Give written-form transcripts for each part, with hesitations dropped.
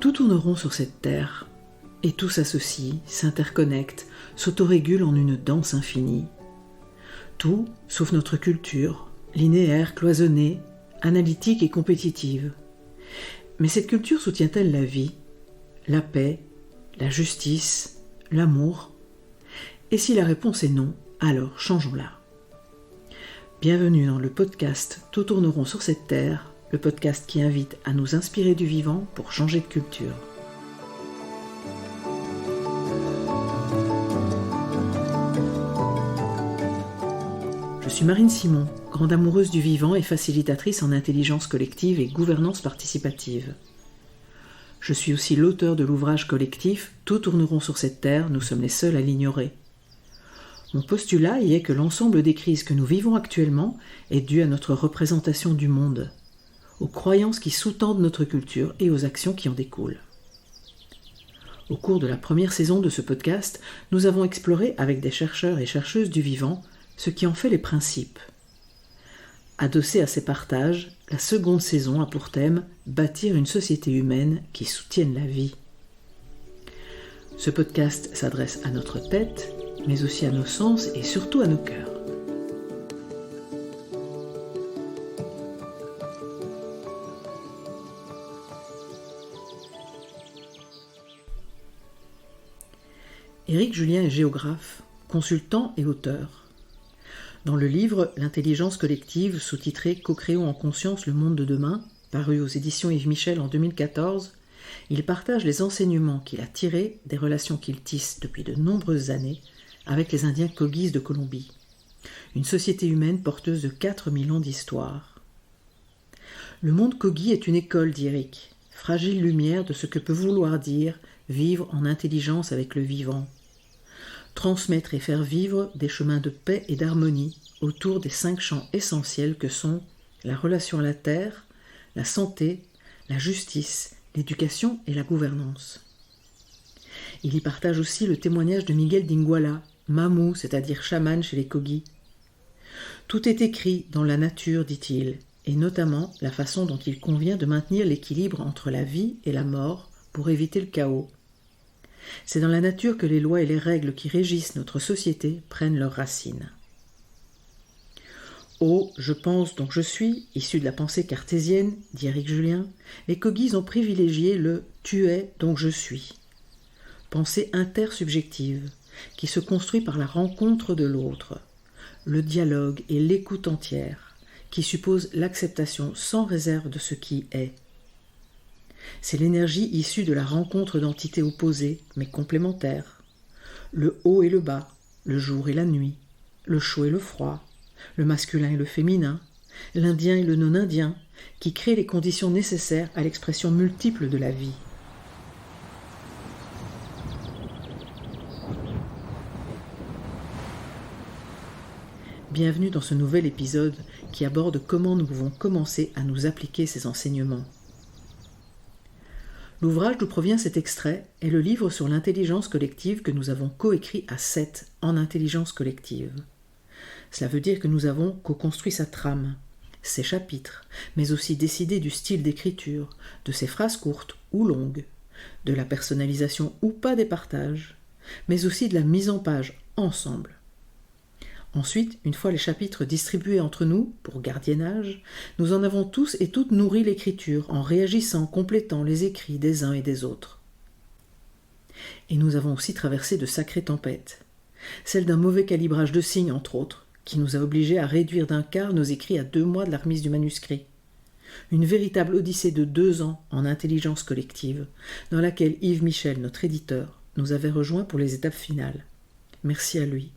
Tout tourne rond sur cette terre, et tout s'associe, s'interconnecte, s'autorégule en une danse infinie. Tout, sauf notre culture, linéaire, cloisonnée, analytique et compétitive. Mais cette culture soutient-elle la vie, la paix, la justice, l'amour ? Et si la réponse est non, alors changeons-la. Bienvenue dans le podcast Tout tourne rond sur cette terre, le podcast qui invite à nous inspirer du vivant pour changer de culture. Je suis Marine Simon, grande amoureuse du vivant et facilitatrice en intelligence collective et gouvernance participative. Je suis aussi l'auteur de l'ouvrage collectif Tout tourne rond sur cette terre, nous sommes les seuls à l'ignorer. Mon postulat y est que l'ensemble des crises que nous vivons actuellement est dû à notre représentation du monde, aux croyances qui sous-tendent notre culture et aux actions qui en découlent. Au cours de la première saison de ce podcast, nous avons exploré avec des chercheurs et chercheuses du vivant ce qui en fait les principes. Adossée à ces partages, la seconde saison a pour thème « Bâtir une société humaine qui soutienne la vie ». Ce podcast s'adresse à notre tête, mais aussi à nos sens et surtout à nos cœurs. Éric Julien est géographe, consultant et auteur. Dans le livre « L'intelligence collective » sous-titré « Co-créons en conscience le monde de demain », paru aux éditions Yves Michel en 2014, il partage les enseignements qu'il a tirés des relations qu'il tisse depuis de nombreuses années avec les Indiens Kogis de Colombie, une société humaine porteuse de 4000 ans d'histoire. Le monde Kogi est une école, dit Éric, fragile lumière de ce que peut vouloir dire vivre en intelligence avec le vivant. Transmettre et faire vivre des chemins de paix et d'harmonie autour des 5 champs essentiels que sont la relation à la terre, la santé, la justice, l'éducation et la gouvernance. Il y partage aussi le témoignage de Miguel Dingwala, Mamou, c'est-à-dire chaman chez les Kogis. Tout est écrit dans la nature, dit-il, et notamment la façon dont il convient de maintenir l'équilibre entre la vie et la mort pour éviter le chaos. C'est dans la nature que les lois et les règles qui régissent notre société prennent leurs racines. Oh, je pense donc je suis, issu de la pensée cartésienne, dit Éric Julien, les Kogis ont privilégié le « tu es donc je suis ». Pensée intersubjective, qui se construit par la rencontre de l'autre, le dialogue et l'écoute entière, qui suppose l'acceptation sans réserve de ce qui est. C'est l'énergie issue de la rencontre d'entités opposées, mais complémentaires. Le haut et le bas, le jour et la nuit, le chaud et le froid, le masculin et le féminin, l'indien et le non-indien, qui créent les conditions nécessaires à l'expression multiple de la vie. Bienvenue dans ce nouvel épisode qui aborde comment nous pouvons commencer à nous appliquer ces enseignements. L'ouvrage d'où provient cet extrait est le livre sur l'intelligence collective que nous avons coécrit à 7 en intelligence collective. Cela veut dire que nous avons co-construit sa trame, ses chapitres, mais aussi décidé du style d'écriture, de ses phrases courtes ou longues, de la personnalisation ou pas des partages, mais aussi de la mise en page ensemble. Ensuite, une fois les chapitres distribués entre nous, pour gardiennage, nous en avons tous et toutes nourri l'écriture en réagissant, complétant les écrits des uns et des autres. Et nous avons aussi traversé de sacrées tempêtes, celle d'un mauvais calibrage de signes entre autres, qui nous a obligés à réduire d'un quart nos écrits à 2 mois de la remise du manuscrit. Une véritable odyssée de 2 ans en intelligence collective, dans laquelle Yves Michel, notre éditeur, nous avait rejoints pour les étapes finales. Merci à lui.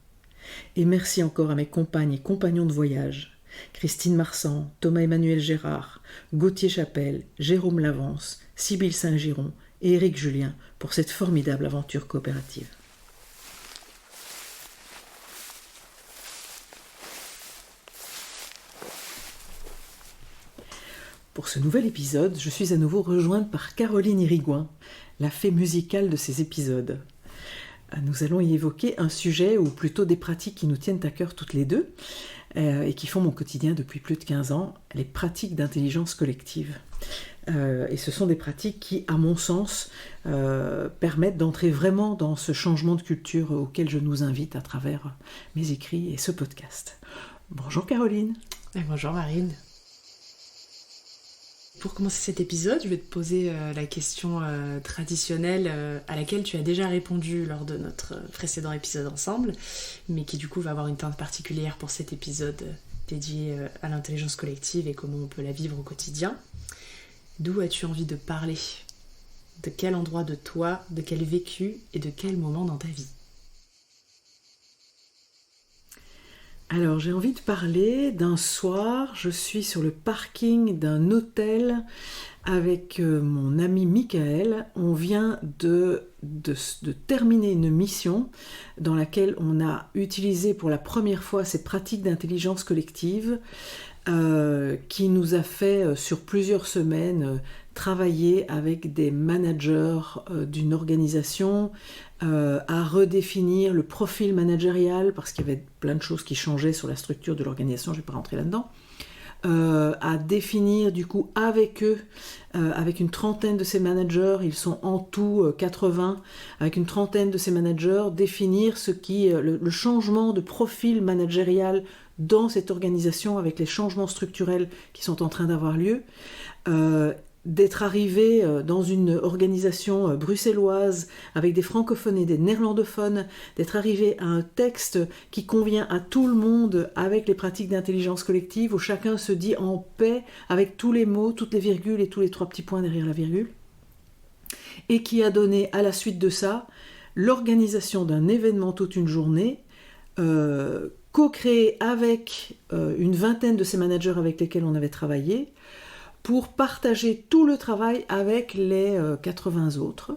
Et merci encore à mes compagnes et compagnons de voyage, Christine Marsan, Thomas-Emmanuel Gérard, Gauthier Chapelle, Jérôme Lavance, Sybille Saint-Giron et Éric Julien pour cette formidable aventure coopérative. Pour ce nouvel épisode, je suis à nouveau rejointe par Caroline Irigoyen, la fée musicale de ces épisodes. nous allons y évoquer un sujet, ou plutôt des pratiques qui nous tiennent à cœur toutes les deux, et qui font mon quotidien depuis plus de 15 ans, les pratiques d'intelligence collective. Et ce sont des pratiques qui, à mon sens, permettent d'entrer vraiment dans ce changement de culture auquel je nous invite à travers mes écrits et ce podcast. Bonjour Caroline. Et bonjour Marine. Pour commencer cet épisode, je vais te poser la question traditionnelle à laquelle tu as déjà répondu lors de notre précédent épisode ensemble, mais qui du coup va avoir une teinte particulière pour cet épisode dédié à l'intelligence collective et comment on peut la vivre au quotidien. D'où as-tu envie de parler ? De quel endroit de toi, de quel vécu et de quel moment dans ta vie ? Alors j'ai envie de parler d'un soir, je suis sur le parking d'un hôtel avec mon ami Michael. On vient de terminer une mission dans laquelle on a utilisé pour la première fois ces pratiques d'intelligence collective qui nous a fait sur plusieurs semaines travailler avec des managers d'une organisation, à redéfinir le profil managérial parce qu'il y avait plein de choses qui changeaient sur la structure de l'organisation, je ne vais pas rentrer là-dedans, à définir du coup avec eux, avec une trentaine de ces managers, ils sont en tout 80, avec une trentaine de ces managers, définir le changement de profil managérial dans cette organisation avec les changements structurels qui sont en train d'avoir lieu, d'être arrivé dans une organisation bruxelloise avec des francophones et des néerlandophones, d'être arrivé à un texte qui convient à tout le monde avec les pratiques d'intelligence collective où chacun se dit en paix avec tous les mots, toutes les virgules et tous les 3 petits points derrière la virgule, et qui a donné à la suite de ça l'organisation d'un événement toute une journée co-créé avec une vingtaine de ces managers avec lesquels on avait travaillé pour partager tout le travail avec les 80 autres.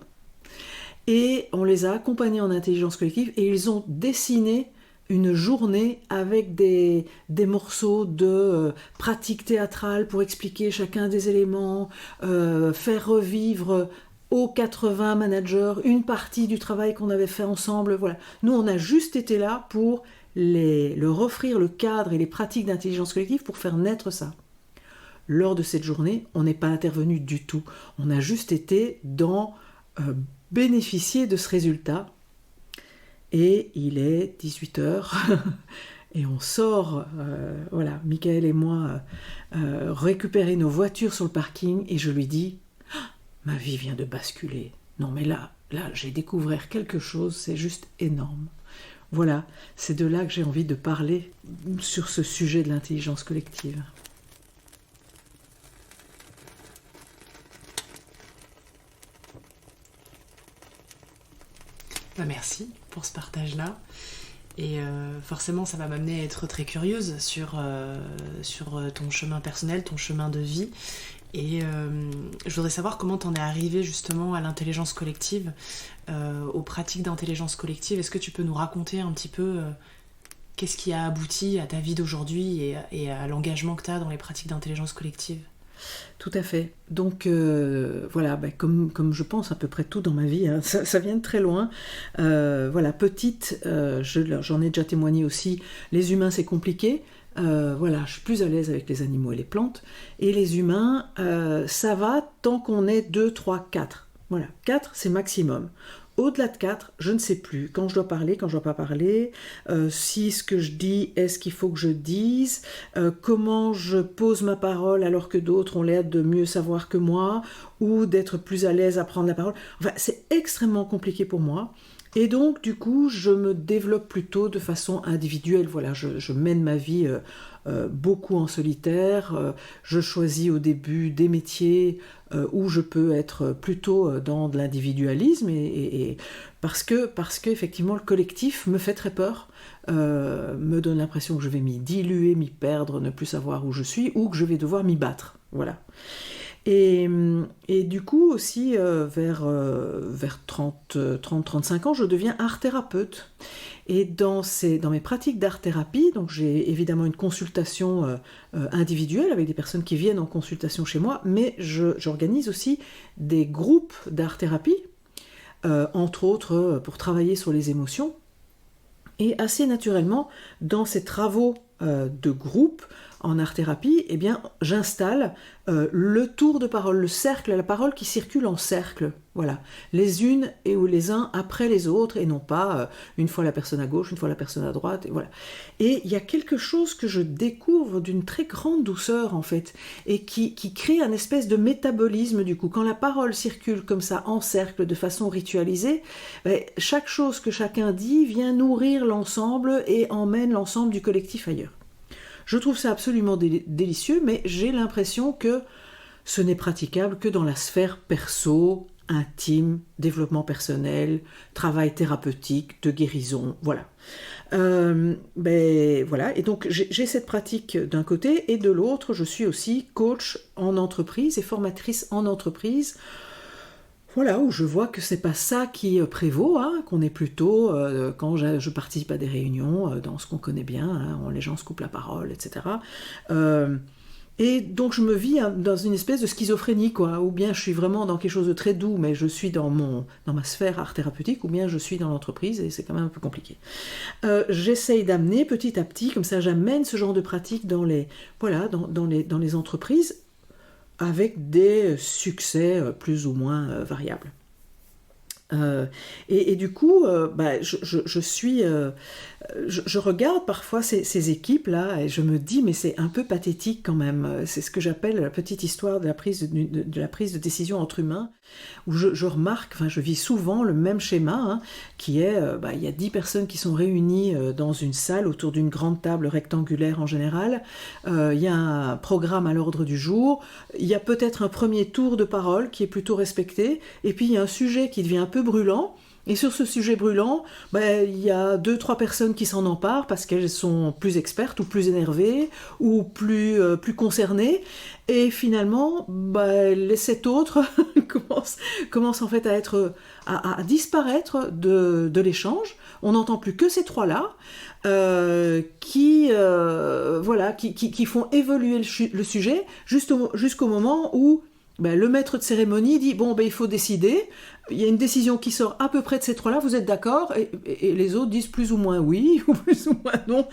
Et on les a accompagnés en intelligence collective et ils ont dessiné une journée avec des morceaux de pratiques théâtrales pour expliquer chacun des éléments, faire revivre aux 80 managers une partie du travail qu'on avait fait ensemble. Voilà. Nous, on a juste été là pour leur offrir le cadre et les pratiques d'intelligence collective pour faire naître ça. Lors de cette journée, on n'est pas intervenu du tout. On a juste été dans bénéficier de ce résultat. Et il est 18h et on sort, voilà, Michael et moi, récupérer nos voitures sur le parking et je lui dis « Ma vie vient de basculer. Non mais là, j'ai découvert quelque chose, c'est juste énorme. » Voilà, c'est de là que j'ai envie de parler sur ce sujet de l'intelligence collective. Merci pour ce partage-là. Et forcément, ça va m'amener à être très curieuse sur ton chemin personnel, ton chemin de vie. Et je voudrais savoir comment t'en es arrivée justement à l'intelligence collective, aux pratiques d'intelligence collective. Est-ce que tu peux nous raconter un petit peu qu'est-ce qui a abouti à ta vie d'aujourd'hui et à l'engagement que tu as dans les pratiques d'intelligence collective ? Tout à fait. Donc voilà, comme je pense à peu près tout dans ma vie, hein, ça vient de très loin. Voilà, petite, j'en ai déjà témoigné aussi, les humains c'est compliqué. Voilà, je suis plus à l'aise avec les animaux et les plantes. Et les humains, ça va tant qu'on est 2, 3, 4. Voilà, 4 c'est maximum. Au-delà de 4, je ne sais plus quand je dois parler, quand je ne dois pas parler, si ce que je dis est ce qu'il faut que je dise, comment je pose ma parole alors que d'autres ont l'air de mieux savoir que moi, ou d'être plus à l'aise à prendre la parole. Enfin, c'est extrêmement compliqué pour moi. Et donc, du coup, je me développe plutôt de façon individuelle. Voilà, je mène ma vie beaucoup en solitaire. Je choisis au début des métiers où je peux être plutôt dans de l'individualisme et parce que effectivement le collectif me fait très peur, me donne l'impression que je vais m'y diluer, m'y perdre, ne plus savoir où je suis ou que je vais devoir m'y battre. Voilà. Et du coup aussi vers 30-35 ans je deviens art thérapeute et dans mes pratiques d'art thérapie, donc j'ai évidemment une consultation individuelle avec des personnes qui viennent en consultation chez moi, mais j'organise aussi des groupes d'art thérapie entre autres pour travailler sur les émotions. Et assez naturellement, dans ces travaux de groupe en art-thérapie, eh bien, j'installe le tour de parole, le cercle, la parole qui circule en cercle. Voilà, les unes et ou les uns après les autres, et non pas une fois la personne à gauche, une fois la personne à droite, et voilà. Et il y a quelque chose que je découvre d'une très grande douceur, en fait, et qui crée un espèce de métabolisme, du coup. Quand la parole circule comme ça, en cercle, de façon ritualisée, chaque chose que chacun dit vient nourrir l'ensemble et emmène l'ensemble du collectif ailleurs. Je trouve ça absolument délicieux, mais j'ai l'impression que ce n'est praticable que dans la sphère perso, intime, développement personnel, travail thérapeutique, de guérison, voilà. Voilà. Et donc j'ai cette pratique d'un côté, et de l'autre, je suis aussi coach en entreprise et formatrice en entreprise. Voilà, où je vois que c'est pas ça qui prévaut, hein, qu'on est plutôt, quand je participe à des réunions, dans ce qu'on connaît bien, hein, les gens se coupent la parole, etc. Et donc je me vis dans une espèce de schizophrénie, quoi, ou bien je suis vraiment dans quelque chose de très doux, mais je suis dans ma sphère art thérapeutique, ou bien je suis dans l'entreprise, et c'est quand même un peu compliqué. J'essaye d'amener petit à petit, comme ça j'amène ce genre de pratique dans les entreprises, avec des succès plus ou moins variables. Et du coup, je regarde parfois ces équipes-là et je me dis, mais c'est un peu pathétique quand même. C'est ce que j'appelle la petite histoire de la prise de décision entre humains, où je remarque, je vis souvent le même schéma, hein, qui est, il y a 10 personnes qui sont réunies dans une salle autour d'une grande table rectangulaire en général. Il y a un programme à l'ordre du jour, il y a peut-être un premier tour de parole qui est plutôt respecté, et puis il y a un sujet qui devient un peu brûlant. Et sur ce sujet brûlant, il y a 2-3 personnes qui s'en emparent parce qu'elles sont plus expertes ou plus énervées ou plus concernées. Et finalement, les 7 autres commencent en fait à disparaître de l'échange. On n'entend plus que ces 3-là qui font évoluer le sujet jusqu'au moment où le maître de cérémonie dit, il faut décider, il y a une décision qui sort à peu près de ces 3-là, vous êtes d'accord ? Et les autres disent plus ou moins oui, ou plus ou moins non.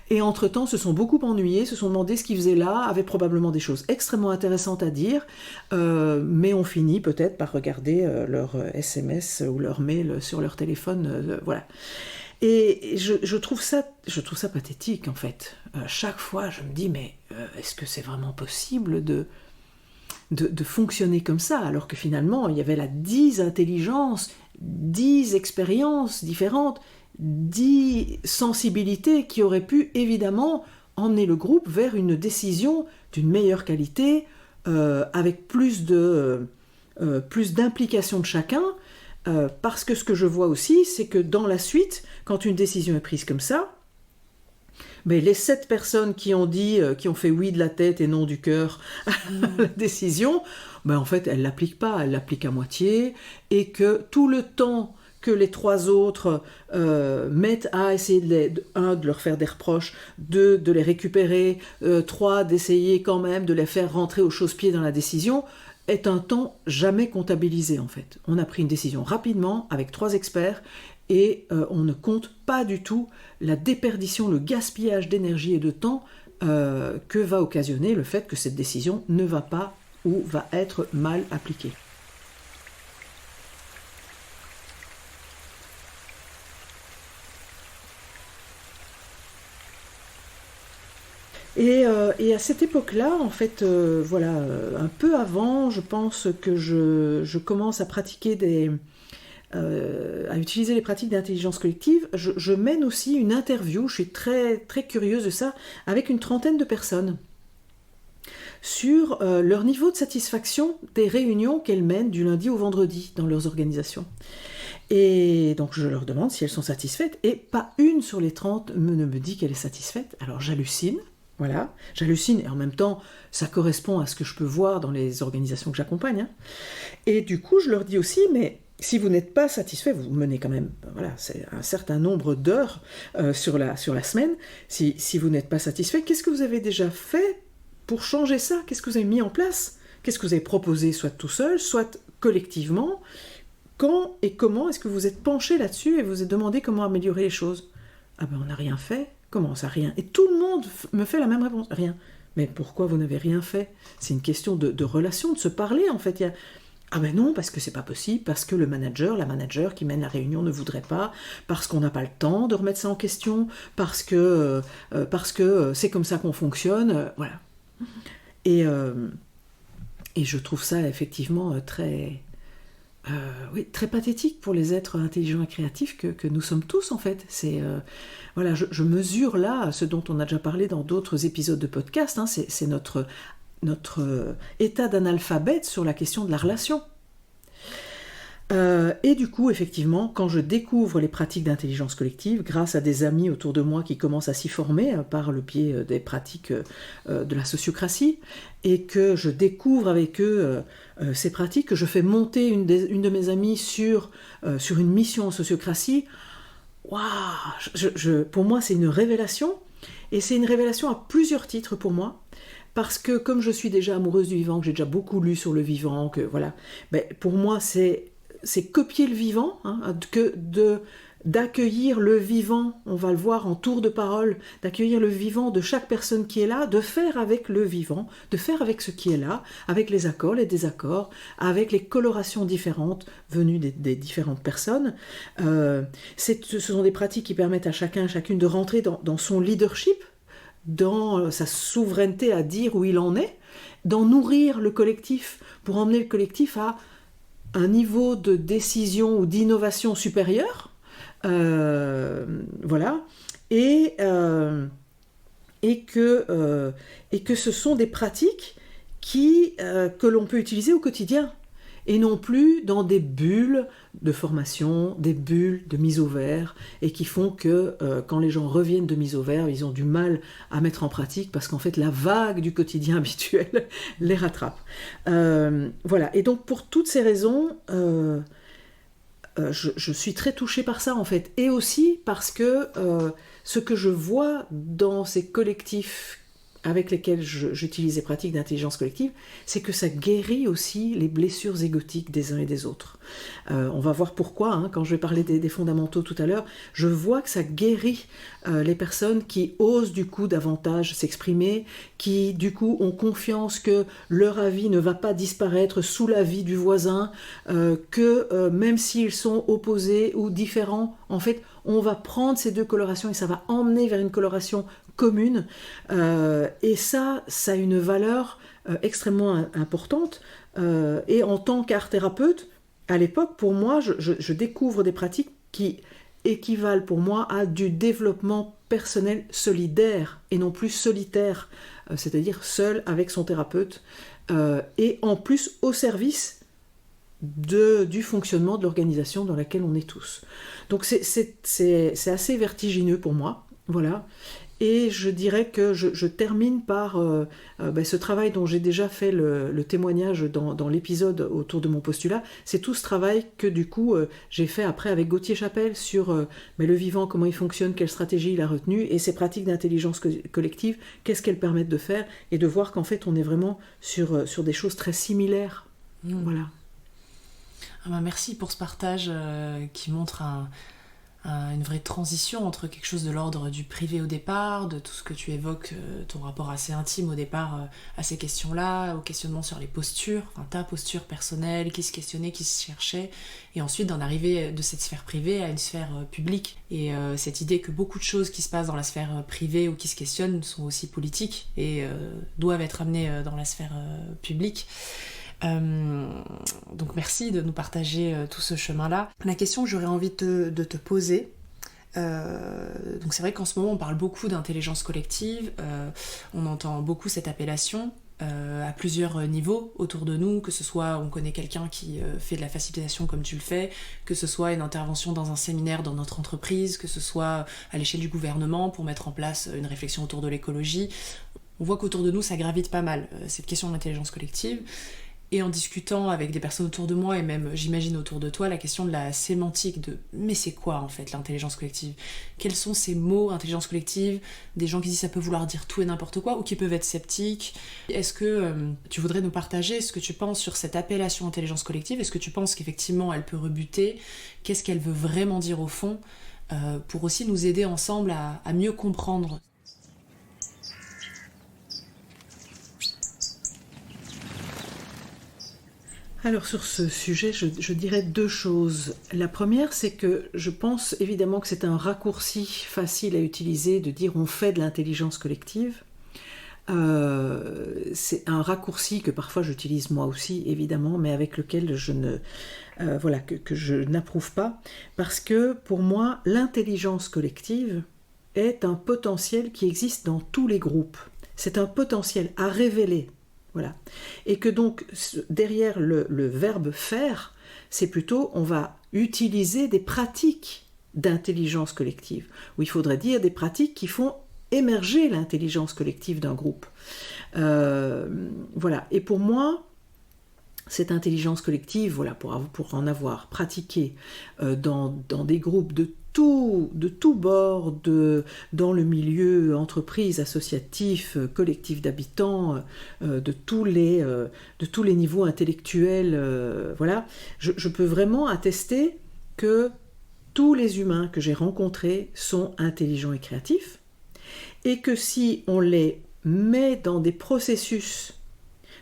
Et entre-temps, se sont beaucoup ennuyés, se sont demandé ce qu'ils faisaient là, avaient probablement des choses extrêmement intéressantes à dire, mais ont fini peut-être par regarder leur SMS ou leur mail sur leur téléphone, voilà. Et je trouve ça pathétique, en fait. Chaque fois, je me dis, mais est-ce que c'est vraiment possible de fonctionner comme ça, alors que finalement, il y avait là 10 intelligences, 10 expériences différentes, 10 sensibilités qui auraient pu évidemment emmener le groupe vers une décision d'une meilleure qualité, avec plus d'implication de chacun, parce que ce que je vois aussi, c'est que dans la suite, quand une décision est prise comme ça, les 7 personnes qui ont fait oui de la tête et non du cœur à la décision, en fait, elles l'appliquent pas, elles l'appliquent à moitié, et que tout le temps que les 3 autres mettent à essayer de leur faire des reproches, 2, de les récupérer, 3, d'essayer quand même de les faire rentrer au chausse-pied dans la décision, est un temps jamais comptabilisé, en fait. On a pris une décision rapidement, avec 3 experts, et on ne compte pas du tout la déperdition, le gaspillage d'énergie et de temps que va occasionner le fait que cette décision ne va pas ou va être mal appliquée. Et à cette époque-là, en fait, un peu avant, je pense que je commence à pratiquer à utiliser les pratiques d'intelligence collective. Je mène aussi une interview, je suis très, très curieuse de ça, avec une 30aine de personnes sur leur niveau de satisfaction des réunions qu'elles mènent du lundi au vendredi dans leurs organisations. Et donc je leur demande si elles sont satisfaites, et pas une sur les 30 ne me dit qu'elle est satisfaite. Alors j'hallucine. Voilà, j'hallucine, et en même temps, ça correspond à ce que je peux voir dans les organisations que j'accompagne. Hein. Et du coup, je leur dis aussi, mais si vous n'êtes pas satisfait, vous menez quand même, c'est un certain nombre d'heures sur la semaine. Si vous n'êtes pas satisfait, qu'est-ce que vous avez déjà fait pour changer ça ? Qu'est-ce que vous avez mis en place ? Qu'est-ce que vous avez proposé, soit tout seul, soit collectivement ? quand et comment est-ce que vous êtes penché là-dessus et vous vous êtes demandé comment améliorer les choses ? Ah ben on n'a rien fait. Comment ça, rien ? Et tout le monde me fait la même réponse. Rien. Mais pourquoi vous n'avez rien fait ? C'est une question de relation, de se parler en fait. Ah ben non, parce que c'est pas possible, parce que le manager, la manager qui mène la réunion ne voudrait pas, parce qu'on n'a pas le temps de remettre ça en question, parce que c'est comme ça qu'on fonctionne, voilà. Et je trouve ça effectivement très pathétique pour les êtres intelligents et créatifs que nous sommes tous en fait. Voilà, je mesure là ce dont on a déjà parlé dans d'autres épisodes de podcast, hein, c'est notre état d'analphabète sur la question de la relation. Et du coup, effectivement, quand je découvre les pratiques d'intelligence collective, grâce à des amis autour de moi qui commencent à s'y former par le biais des pratiques de la sociocratie, et que je découvre avec eux ces pratiques, que je fais monter une de mes amies sur une mission en sociocratie, waouh, pour moi c'est une révélation, et c'est une révélation à plusieurs titres pour moi. Parce que comme je suis déjà amoureuse du vivant, que j'ai déjà beaucoup lu sur le vivant, que voilà, pour moi c'est copier le vivant, hein, d'accueillir le vivant, on va le voir en tour de parole, d'accueillir le vivant de chaque personne qui est là, de faire avec le vivant, de faire avec ce qui est là, avec les accords, les désaccords, avec les colorations différentes venues des différentes personnes. Ce sont des pratiques qui permettent à chacun, à chacune de rentrer dans son leadership, dans sa souveraineté à dire où il en est, d'en nourrir le collectif pour emmener le collectif à un niveau de décision ou d'innovation supérieur, voilà, et que ce sont des pratiques que l'on peut utiliser au quotidien, et non plus dans des bulles de formation, des bulles de mise au vert, et qui font que quand les gens reviennent de mise au vert, ils ont du mal à mettre en pratique, parce qu'en fait la vague du quotidien habituel les rattrape. Voilà, et donc pour toutes ces raisons, je suis très touchée par ça en fait, et aussi parce que ce que je vois dans ces collectifs avec lesquels j'utilise les pratiques d'intelligence collective, c'est que ça guérit aussi les blessures égotiques des uns et des autres. On va voir pourquoi, hein, quand je vais parler des fondamentaux tout à l'heure, je vois que ça guérit les personnes qui osent du coup davantage s'exprimer, qui du coup ont confiance que leur avis ne va pas disparaître sous l'avis du voisin, que même s'ils sont opposés ou différents, en fait, on va prendre ces deux colorations et ça va emmener vers une coloration commune, et ça a une valeur extrêmement importante, et en tant qu'art-thérapeute, à l'époque, pour moi, je découvre des pratiques qui équivalent pour moi à du développement personnel solidaire et non plus solitaire, c'est-à-dire seul avec son thérapeute, et en plus au service du fonctionnement de l'organisation dans laquelle on est tous. Donc c'est assez vertigineux pour moi, voilà. Et je dirais que je termine par ce travail dont j'ai déjà fait le témoignage dans l'épisode autour de mon postulat. C'est tout ce travail que du coup j'ai fait après avec Gauthier Chapelle sur le vivant, comment il fonctionne, quelle stratégie il a retenu, et ces pratiques d'intelligence collective, qu'est-ce qu'elles permettent de faire, et de voir qu'en fait on est vraiment sur des choses très similaires. Voilà. Merci pour ce partage qui montre une vraie transition entre quelque chose de l'ordre du privé au départ, de tout ce que tu évoques, ton rapport assez intime au départ à ces questions-là, au questionnement sur les postures, enfin ta posture personnelle, qui se questionnait, qui se cherchait, et ensuite d'en arriver de cette sphère privée à une sphère publique. Et cette idée que beaucoup de choses qui se passent dans la sphère privée ou qui se questionnent sont aussi politiques et doivent être amenées dans la sphère publique. Donc merci de nous partager tout ce chemin-là. La question que j'aurais envie de te poser, donc c'est vrai qu'en ce moment on parle beaucoup d'intelligence collective, on entend beaucoup cette appellation à plusieurs niveaux autour de nous, que ce soit on connaît quelqu'un qui fait de la facilitation comme tu le fais, que ce soit une intervention dans un séminaire dans notre entreprise, que ce soit à l'échelle du gouvernement pour mettre en place une réflexion autour de l'écologie. On voit qu'autour de nous ça gravite pas mal, cette question de l'intelligence collective. Et en discutant avec des personnes autour de moi, et même j'imagine autour de toi, la question de la sémantique de mais c'est quoi en fait l'intelligence collective? Quels sont ces mots, intelligence collective? Des gens qui disent ça peut vouloir dire tout et n'importe quoi, ou qui peuvent être sceptiques. Est-ce que tu voudrais nous partager ce que tu penses sur cette appellation intelligence collective? Est-ce que tu penses qu'effectivement elle peut rebuter? Qu'est-ce qu'elle veut vraiment dire au fond? Pour aussi nous aider ensemble à mieux comprendre. Alors sur ce sujet, je dirais deux choses. La première, c'est que je pense évidemment que c'est un raccourci facile à utiliser de dire on fait de l'intelligence collective. C'est un raccourci que parfois j'utilise moi aussi, évidemment, mais avec lequel que je n'approuve pas, parce que pour moi, l'intelligence collective est un potentiel qui existe dans tous les groupes. C'est un potentiel à révéler. Voilà. Et que donc, derrière le verbe faire, c'est plutôt, on va utiliser des pratiques d'intelligence collective, où il faudrait dire des pratiques qui font émerger l'intelligence collective d'un groupe. Voilà. Et pour moi, cette intelligence collective, voilà, pour en avoir pratiqué dans des groupes de tout bord, dans le milieu entreprise, associatif, collectif d'habitants, de tous les niveaux intellectuels, voilà, je peux vraiment attester que tous les humains que j'ai rencontrés sont intelligents et créatifs, et que si on les met dans des processus,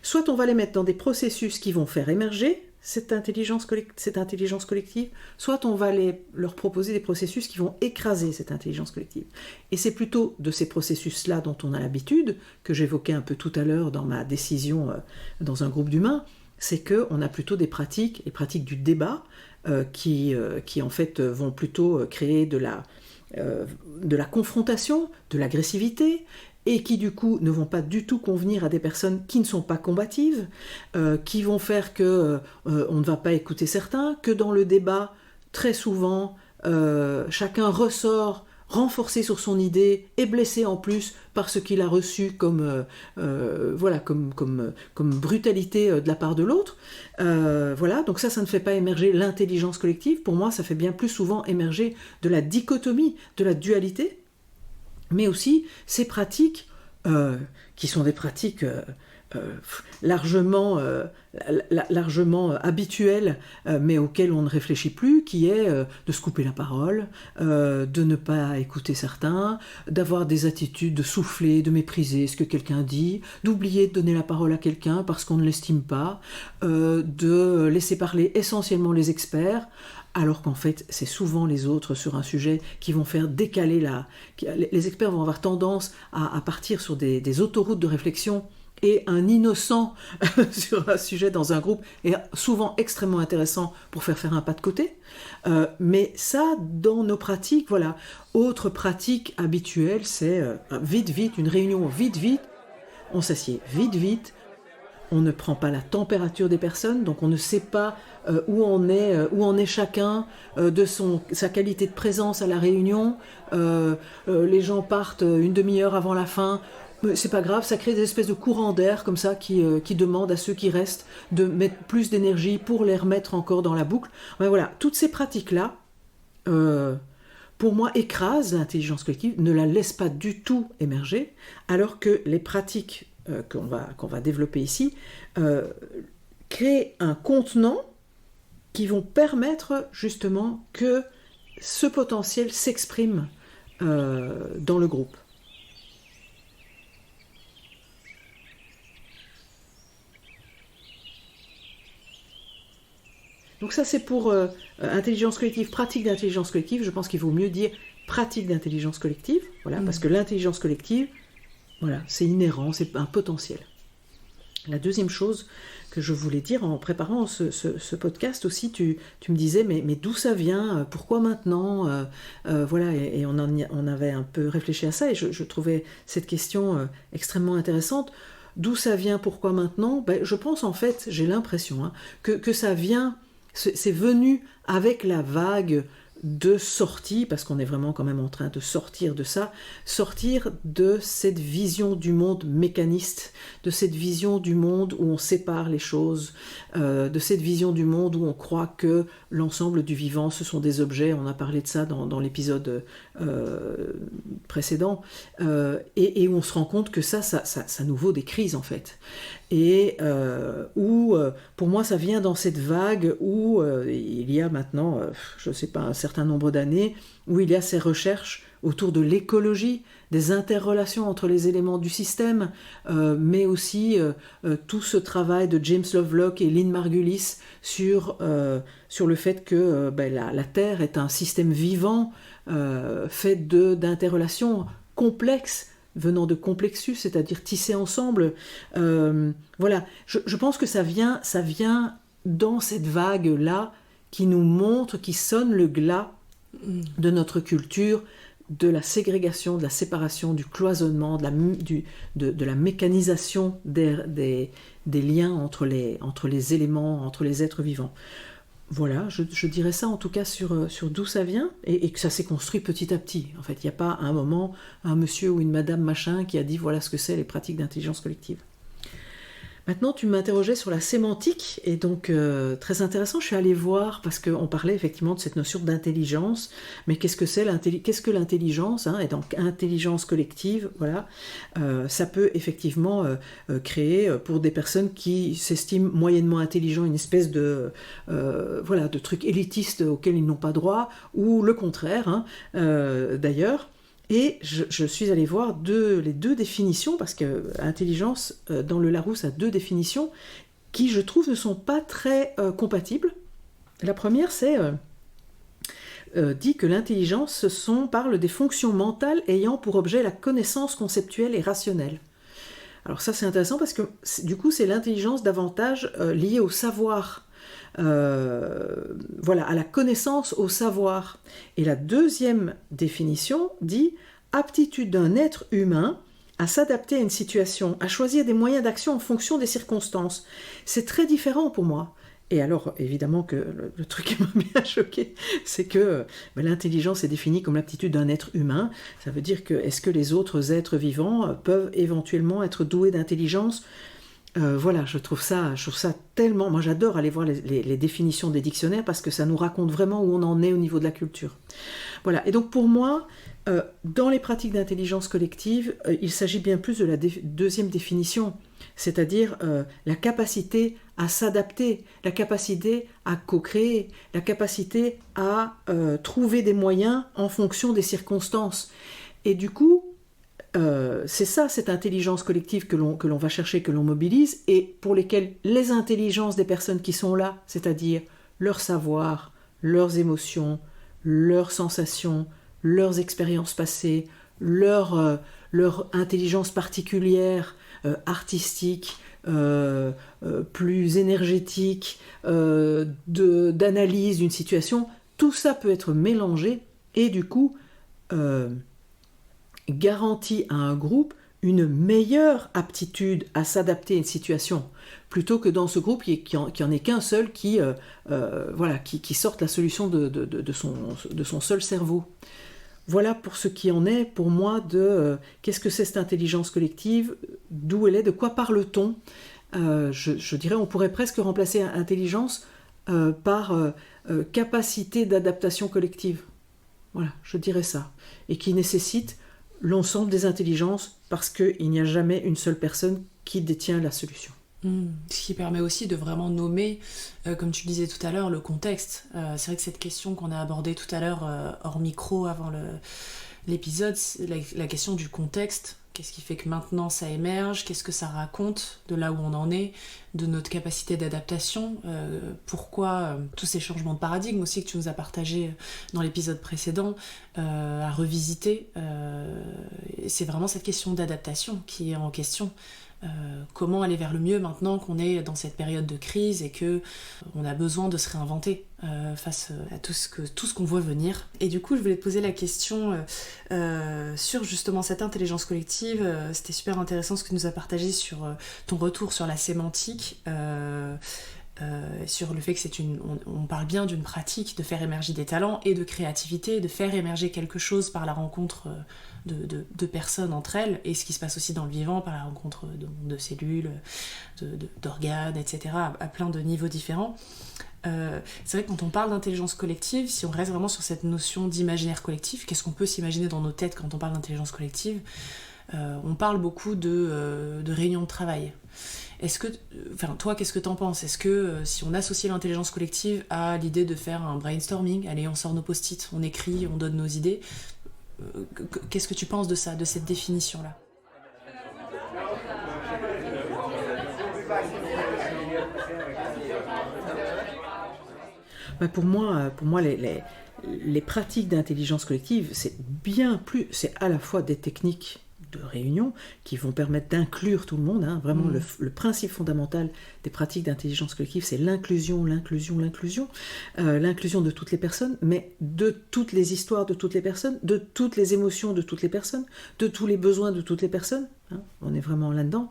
soit on va les mettre dans des processus qui vont faire émerger cette intelligence collective, soit on va leur proposer des processus qui vont écraser cette intelligence collective. Et c'est plutôt de ces processus-là dont on a l'habitude, que j'évoquais un peu tout à l'heure dans ma décision dans un groupe d'humains, c'est qu'on a plutôt des pratiques, les pratiques du débat, qui en fait vont plutôt créer de la confrontation, de l'agressivité, et qui du coup ne vont pas du tout convenir à des personnes qui ne sont pas combatives, qui vont faire que on ne va pas écouter certains, que dans le débat, très souvent, chacun ressort renforcé sur son idée et blessé en plus par ce qu'il a reçu comme brutalité de la part de l'autre. Voilà, donc ça ne fait pas émerger l'intelligence collective. Pour moi, ça fait bien plus souvent émerger de la dichotomie, de la dualité, mais aussi ces pratiques qui sont des pratiques largement habituelles, mais auxquelles on ne réfléchit plus, qui est de se couper la parole, de ne pas écouter certains, d'avoir des attitudes de souffler, de mépriser ce que quelqu'un dit, d'oublier de donner la parole à quelqu'un parce qu'on ne l'estime pas, de laisser parler essentiellement les experts, alors qu'en fait, c'est souvent les autres sur un sujet qui vont faire décaler les experts vont avoir tendance à partir sur des autoroutes de réflexion, et un innocent sur un sujet dans un groupe est souvent extrêmement intéressant pour faire un pas de côté. Mais ça, dans nos pratiques, voilà. Autre pratique habituelle, c'est vite, une réunion vite, on s'assied vite, on ne prend pas la température des personnes, donc on ne sait pas où en est chacun de sa qualité de présence à la réunion. Les gens partent une demi-heure avant la fin. C'est pas grave, ça crée des espèces de courants d'air comme ça qui demandent à ceux qui restent de mettre plus d'énergie pour les remettre encore dans la boucle. Mais voilà, toutes ces pratiques-là, pour moi, écrasent l'intelligence collective, ne la laissent pas du tout émerger, alors que les pratiques qu'on va développer ici créent un contenant qui vont permettre justement que ce potentiel s'exprime dans le groupe. Donc ça c'est pour intelligence collective, pratique d'intelligence collective. Je pense qu'il vaut mieux dire pratique d'intelligence collective, voilà, parce que l'intelligence collective, voilà, c'est inhérent, c'est un potentiel. La deuxième chose que je voulais dire en préparant ce podcast aussi, tu me disais mais d'où ça vient, pourquoi maintenant, voilà, et on avait un peu réfléchi à ça, et je trouvais cette question extrêmement intéressante. D'où ça vient, pourquoi maintenant? Je pense en fait, j'ai l'impression que ça vient, c'est venu avec la vague de sortie, parce qu'on est vraiment quand même en train de sortir de ça, sortir de cette vision du monde mécaniste, de cette vision du monde où on sépare les choses, de cette vision du monde où on croit que l'ensemble du vivant ce sont des objets, on a parlé de ça dans l'épisode précédent, et où on se rend compte que ça nous vaut des crises en fait. Et où, pour moi, ça vient dans cette vague où il y a maintenant, je ne sais pas, un certain nombre d'années, où il y a ces recherches autour de l'écologie, des interrelations entre les éléments du système, mais aussi tout ce travail de James Lovelock et Lynn Margulis sur le fait que la Terre est un système vivant fait d'interrelations complexes, venant de complexus, c'est-à-dire tissés ensemble. Voilà, je pense que ça vient dans cette vague-là qui nous montre, qui sonne le glas de notre culture, de la ségrégation, de la séparation, du cloisonnement, de la mécanisation des liens entre les éléments, entre les êtres vivants. Voilà, je dirais ça en tout cas sur d'où ça vient, et que ça s'est construit petit à petit. En fait, il n'y a pas un moment, un monsieur ou une madame machin qui a dit voilà ce que c'est les pratiques d'intelligence collective. Maintenant, tu m'interrogeais sur la sémantique, et donc très intéressant, je suis allée voir, parce qu'on parlait effectivement de cette notion d'intelligence, mais qu'est-ce que l'intelligence, hein, et donc intelligence collective, voilà, ça peut effectivement créer pour des personnes qui s'estiment moyennement intelligents une espèce de truc élitiste auquel ils n'ont pas droit, ou le contraire, hein, d'ailleurs. Et je suis allée voir les deux définitions, parce que intelligence, dans le Larousse, a deux définitions qui, je trouve, ne sont pas très compatibles. La première, dit que l'intelligence parle des fonctions mentales ayant pour objet la connaissance conceptuelle et rationnelle. Alors ça, c'est intéressant parce que, du coup, c'est l'intelligence davantage liée au savoir. À la connaissance, au savoir. Et la deuxième définition dit aptitude d'un être humain à s'adapter à une situation, à choisir des moyens d'action en fonction des circonstances. C'est très différent pour moi. Et alors, évidemment que le truc qui m'a bien choqué, c'est que l'intelligence est définie comme l'aptitude d'un être humain. Ça veut dire que est-ce que les autres êtres vivants peuvent éventuellement être doués d'intelligence ? Je trouve ça tellement... Moi, j'adore aller voir les définitions des dictionnaires parce que ça nous raconte vraiment où on en est au niveau de la culture. Voilà. Et donc, pour moi, dans les pratiques d'intelligence collective, il s'agit bien plus de la deuxième définition, c'est-à-dire la capacité à s'adapter, la capacité à co-créer, la capacité à trouver des moyens en fonction des circonstances. Et du coup, c'est ça, cette intelligence collective que l'on va chercher, que l'on mobilise, et pour lesquelles les intelligences des personnes qui sont là, c'est-à-dire leur savoir, leurs émotions, leurs sensations, leurs expériences passées, leur intelligence particulière, artistique, plus énergétique, d'analyse d'une situation, tout ça peut être mélangé, et du coup... garantit à un groupe une meilleure aptitude à s'adapter à une situation, plutôt que dans ce groupe qu'il n'y en ait qu'un seul qui sorte la solution de son seul cerveau. Voilà pour ce qui en est, pour moi, de qu'est-ce que c'est cette intelligence collective, d'où elle est, de quoi parle-t-on. Je dirais, on pourrait presque remplacer intelligence par capacité d'adaptation collective. Voilà, je dirais ça. Et qui nécessite l'ensemble des intelligences parce qu'il n'y a jamais une seule personne qui détient la solution. Ce qui permet aussi de vraiment nommer, comme tu le disais tout à l'heure, le contexte. C'est vrai que cette question qu'on a abordée tout à l'heure hors micro avant l'épisode, c'est la question du contexte. Qu'est-ce qui fait que maintenant ça émerge ? Qu'est-ce que ça raconte de là où on en est, de notre capacité d'adaptation ? Pourquoi tous ces changements de paradigme aussi que tu nous as partagés dans l'épisode précédent à revisiter ? C'est vraiment cette question d'adaptation qui est en question. Comment aller vers le mieux maintenant qu'on est dans cette période de crise et que on a besoin de se réinventer face à tout ce qu'on voit venir. Et du coup, je voulais te poser la question sur justement cette intelligence collective. C'était super intéressant ce que tu nous as partagé sur ton retour sur la sémantique. sur le fait que on parle bien d'une pratique de faire émerger des talents et de créativité, de faire émerger quelque chose par la rencontre de personnes entre elles, et ce qui se passe aussi dans le vivant par la rencontre de cellules, d'organes, etc., à plein de niveaux différents. C'est vrai que quand on parle d'intelligence collective, si on reste vraiment sur cette notion d'imaginaire collectif, qu'est-ce qu'on peut s'imaginer dans nos têtes quand on parle d'intelligence collective ? On parle beaucoup de réunions de travail. Toi, qu'est-ce que t'en penses ? Est-ce que si on associe l'intelligence collective à l'idée de faire un brainstorming, allez, on sort nos post-it, on écrit, on donne nos idées, qu'est-ce que tu penses de ça, de cette définition-là ? Pour moi, les pratiques d'intelligence collective, c'est à la fois des techniques de réunion qui vont permettre d'inclure tout le monde, hein. Vraiment le principe fondamental des pratiques d'intelligence collective, c'est l'inclusion de toutes les personnes, mais de toutes les histoires de toutes les personnes, de toutes les émotions de toutes les personnes, de tous les besoins de toutes les personnes, hein. On est vraiment là-dedans,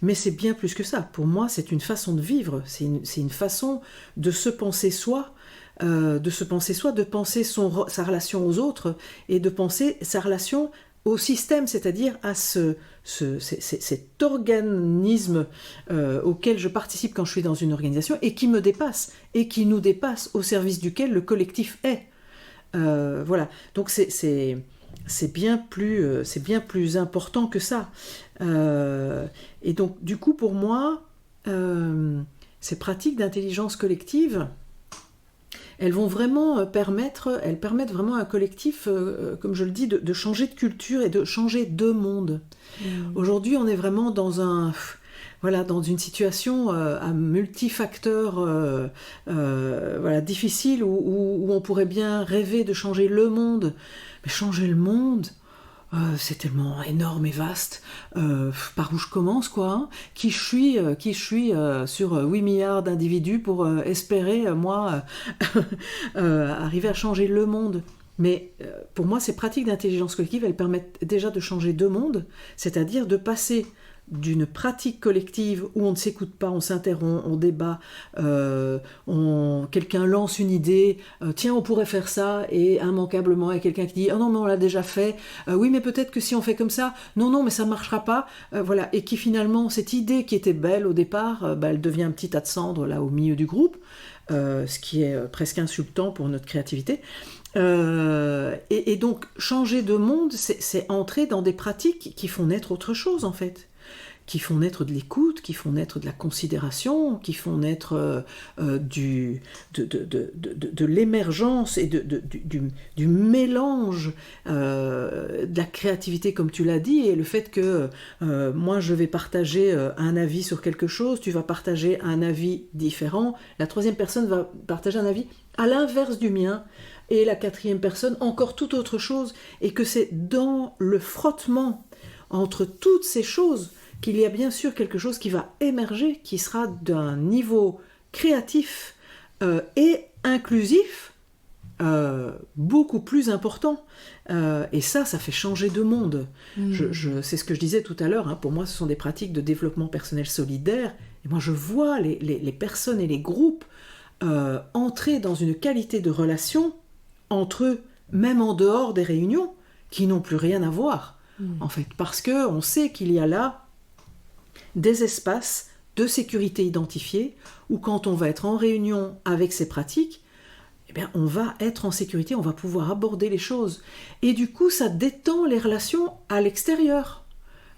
mais c'est bien plus que ça. Pour moi, c'est une façon de vivre, c'est une façon de se penser soi, de penser sa relation aux autres et de penser sa relation au système, c'est-à-dire à cet organisme auquel je participe quand je suis dans une organisation et qui me dépasse et qui nous dépasse, au service duquel le collectif est. Voilà, donc c'est bien plus important que ça. Et donc du coup pour moi, ces pratiques d'intelligence collective, elles permettent vraiment à un collectif, comme je le dis, de changer de culture et de changer de monde. Aujourd'hui, on est vraiment dans une situation à multifacteurs difficile où on pourrait bien rêver de changer le monde. Mais changer le monde, c'est tellement énorme et vaste. Par où je commence, quoi, hein. Qui je suis sur 8 milliards d'individus pour espérer, moi, arriver à changer le monde. Mais pour moi, ces pratiques d'intelligence collective, elles permettent déjà de changer deux mondes, c'est-à-dire de passer d'une pratique collective où on ne s'écoute pas, on s'interrompt, on débat, quelqu'un lance une idée, tiens on pourrait faire ça, et immanquablement il y a quelqu'un qui dit oh non mais on l'a déjà fait, oui mais peut-être que si on fait comme ça, non mais ça ne marchera pas, voilà, et qui finalement cette idée qui était belle au départ, elle devient un petit tas de cendres là au milieu du groupe, ce qui est presque insultant pour notre créativité. Et donc changer de monde, c'est entrer dans des pratiques qui font naître autre chose en fait, qui font naître de l'écoute, qui font naître de la considération, qui font naître de l'émergence et du mélange de la créativité, comme tu l'as dit, et le fait que moi je vais partager un avis sur quelque chose, tu vas partager un avis différent, la troisième personne va partager un avis à l'inverse du mien, et la quatrième personne encore tout autre chose, et que c'est dans le frottement entre toutes ces choses qu'il y a bien sûr quelque chose qui va émerger, qui sera d'un niveau créatif et inclusif beaucoup plus important. Et ça fait changer de monde. C'est ce que je disais tout à l'heure, hein, pour moi ce sont des pratiques de développement personnel solidaire, et moi je vois les personnes et les groupes entrer dans une qualité de relation entre eux, même en dehors des réunions, qui n'ont plus rien à voir, en fait, parce qu'on sait qu'il y a là des espaces de sécurité identifiés, où quand on va être en réunion avec ces pratiques, eh bien, on va être en sécurité, on va pouvoir aborder les choses. Et du coup, ça détend les relations à l'extérieur.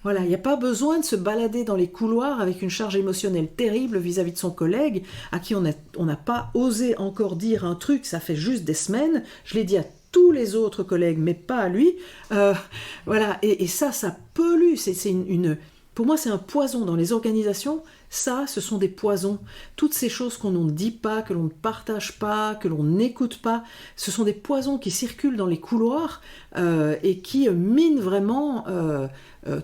Voilà, il n'y a pas besoin de se balader dans les couloirs avec une charge émotionnelle terrible vis-à-vis de son collègue, à qui on n'a pas osé encore dire un truc, ça fait juste des semaines, je l'ai dit à tous les autres collègues, mais pas à lui. Voilà, et ça pollue, pour moi, c'est un poison dans les organisations. Ça, ce sont des poisons. Toutes ces choses qu'on ne dit pas, que l'on ne partage pas, que l'on n'écoute pas, ce sont des poisons qui circulent dans les couloirs et qui minent vraiment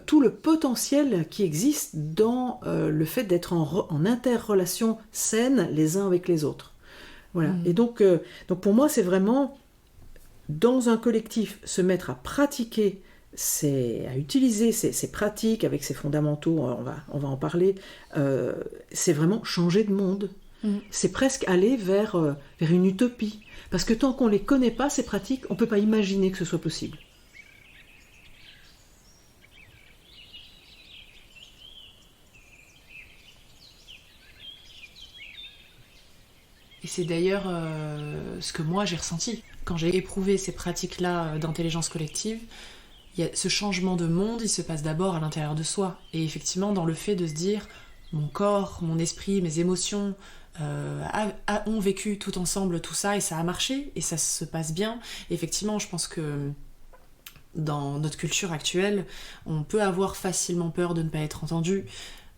tout le potentiel qui existe dans le fait d'être en interrelation saine les uns avec les autres. Voilà. Et donc pour moi, c'est vraiment, dans un collectif, se mettre à pratiquer, à utiliser ces pratiques avec ces fondamentaux, on va en parler, c'est vraiment changer de monde. C'est presque aller vers une utopie. Parce que tant qu'on ne les connaît pas, ces pratiques, on ne peut pas imaginer que ce soit possible. Et c'est d'ailleurs ce que moi j'ai ressenti. Quand j'ai éprouvé ces pratiques-là d'intelligence collective, il y a ce changement de monde, il se passe d'abord à l'intérieur de soi. Et effectivement, dans le fait de se dire, mon corps, mon esprit, mes émotions ont vécu tout ensemble tout ça, et ça a marché, et ça se passe bien. Et effectivement, je pense que dans notre culture actuelle, on peut avoir facilement peur de ne pas être entendu,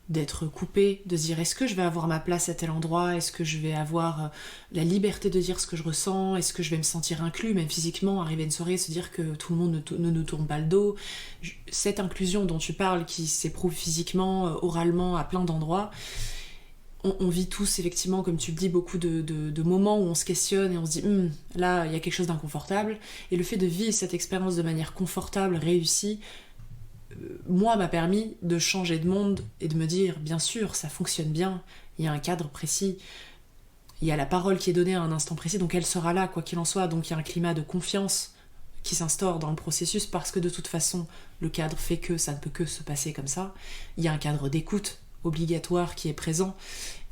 d'être coupé, de se dire est-ce que je vais avoir ma place à tel endroit, est-ce que je vais avoir la liberté de dire ce que je ressens, est-ce que je vais me sentir inclus, même physiquement, arriver à une soirée, se dire que tout le monde ne nous tourne pas le dos. Cette inclusion dont tu parles, qui s'éprouve physiquement, oralement, à plein d'endroits, on vit tous, effectivement, comme tu le dis, beaucoup de moments où on se questionne et on se dit là, il y a quelque chose d'inconfortable. Et le fait de vivre cette expérience de manière confortable, réussie, moi, m'a permis de changer de monde et de me dire, bien sûr, ça fonctionne bien, il y a un cadre précis, il y a la parole qui est donnée à un instant précis, donc elle sera là, quoi qu'il en soit, donc il y a un climat de confiance qui s'instaure dans le processus, parce que de toute façon, le cadre fait que ça ne peut que se passer comme ça. Il y a un cadre d'écoute obligatoire qui est présent,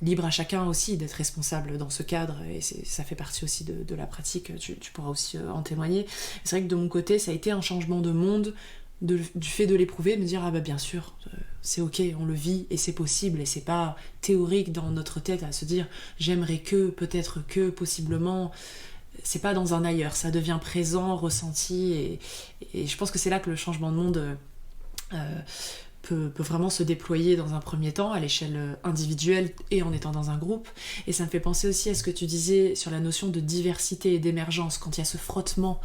libre à chacun aussi d'être responsable dans ce cadre, et ça fait partie aussi de la pratique, tu pourras aussi en témoigner. C'est vrai que de mon côté, ça a été un changement de monde, du fait de l'éprouver, de me dire bien sûr, c'est ok, on le vit et c'est possible, et c'est pas théorique dans notre tête à se dire j'aimerais que, peut-être que, possiblement. C'est pas dans un ailleurs, ça devient présent, ressenti, et je pense que c'est là que le changement de monde peut vraiment se déployer dans un premier temps à l'échelle individuelle et en étant dans un groupe. Et ça me fait penser aussi à ce que tu disais sur la notion de diversité et d'émergence, quand il y a ce frottement.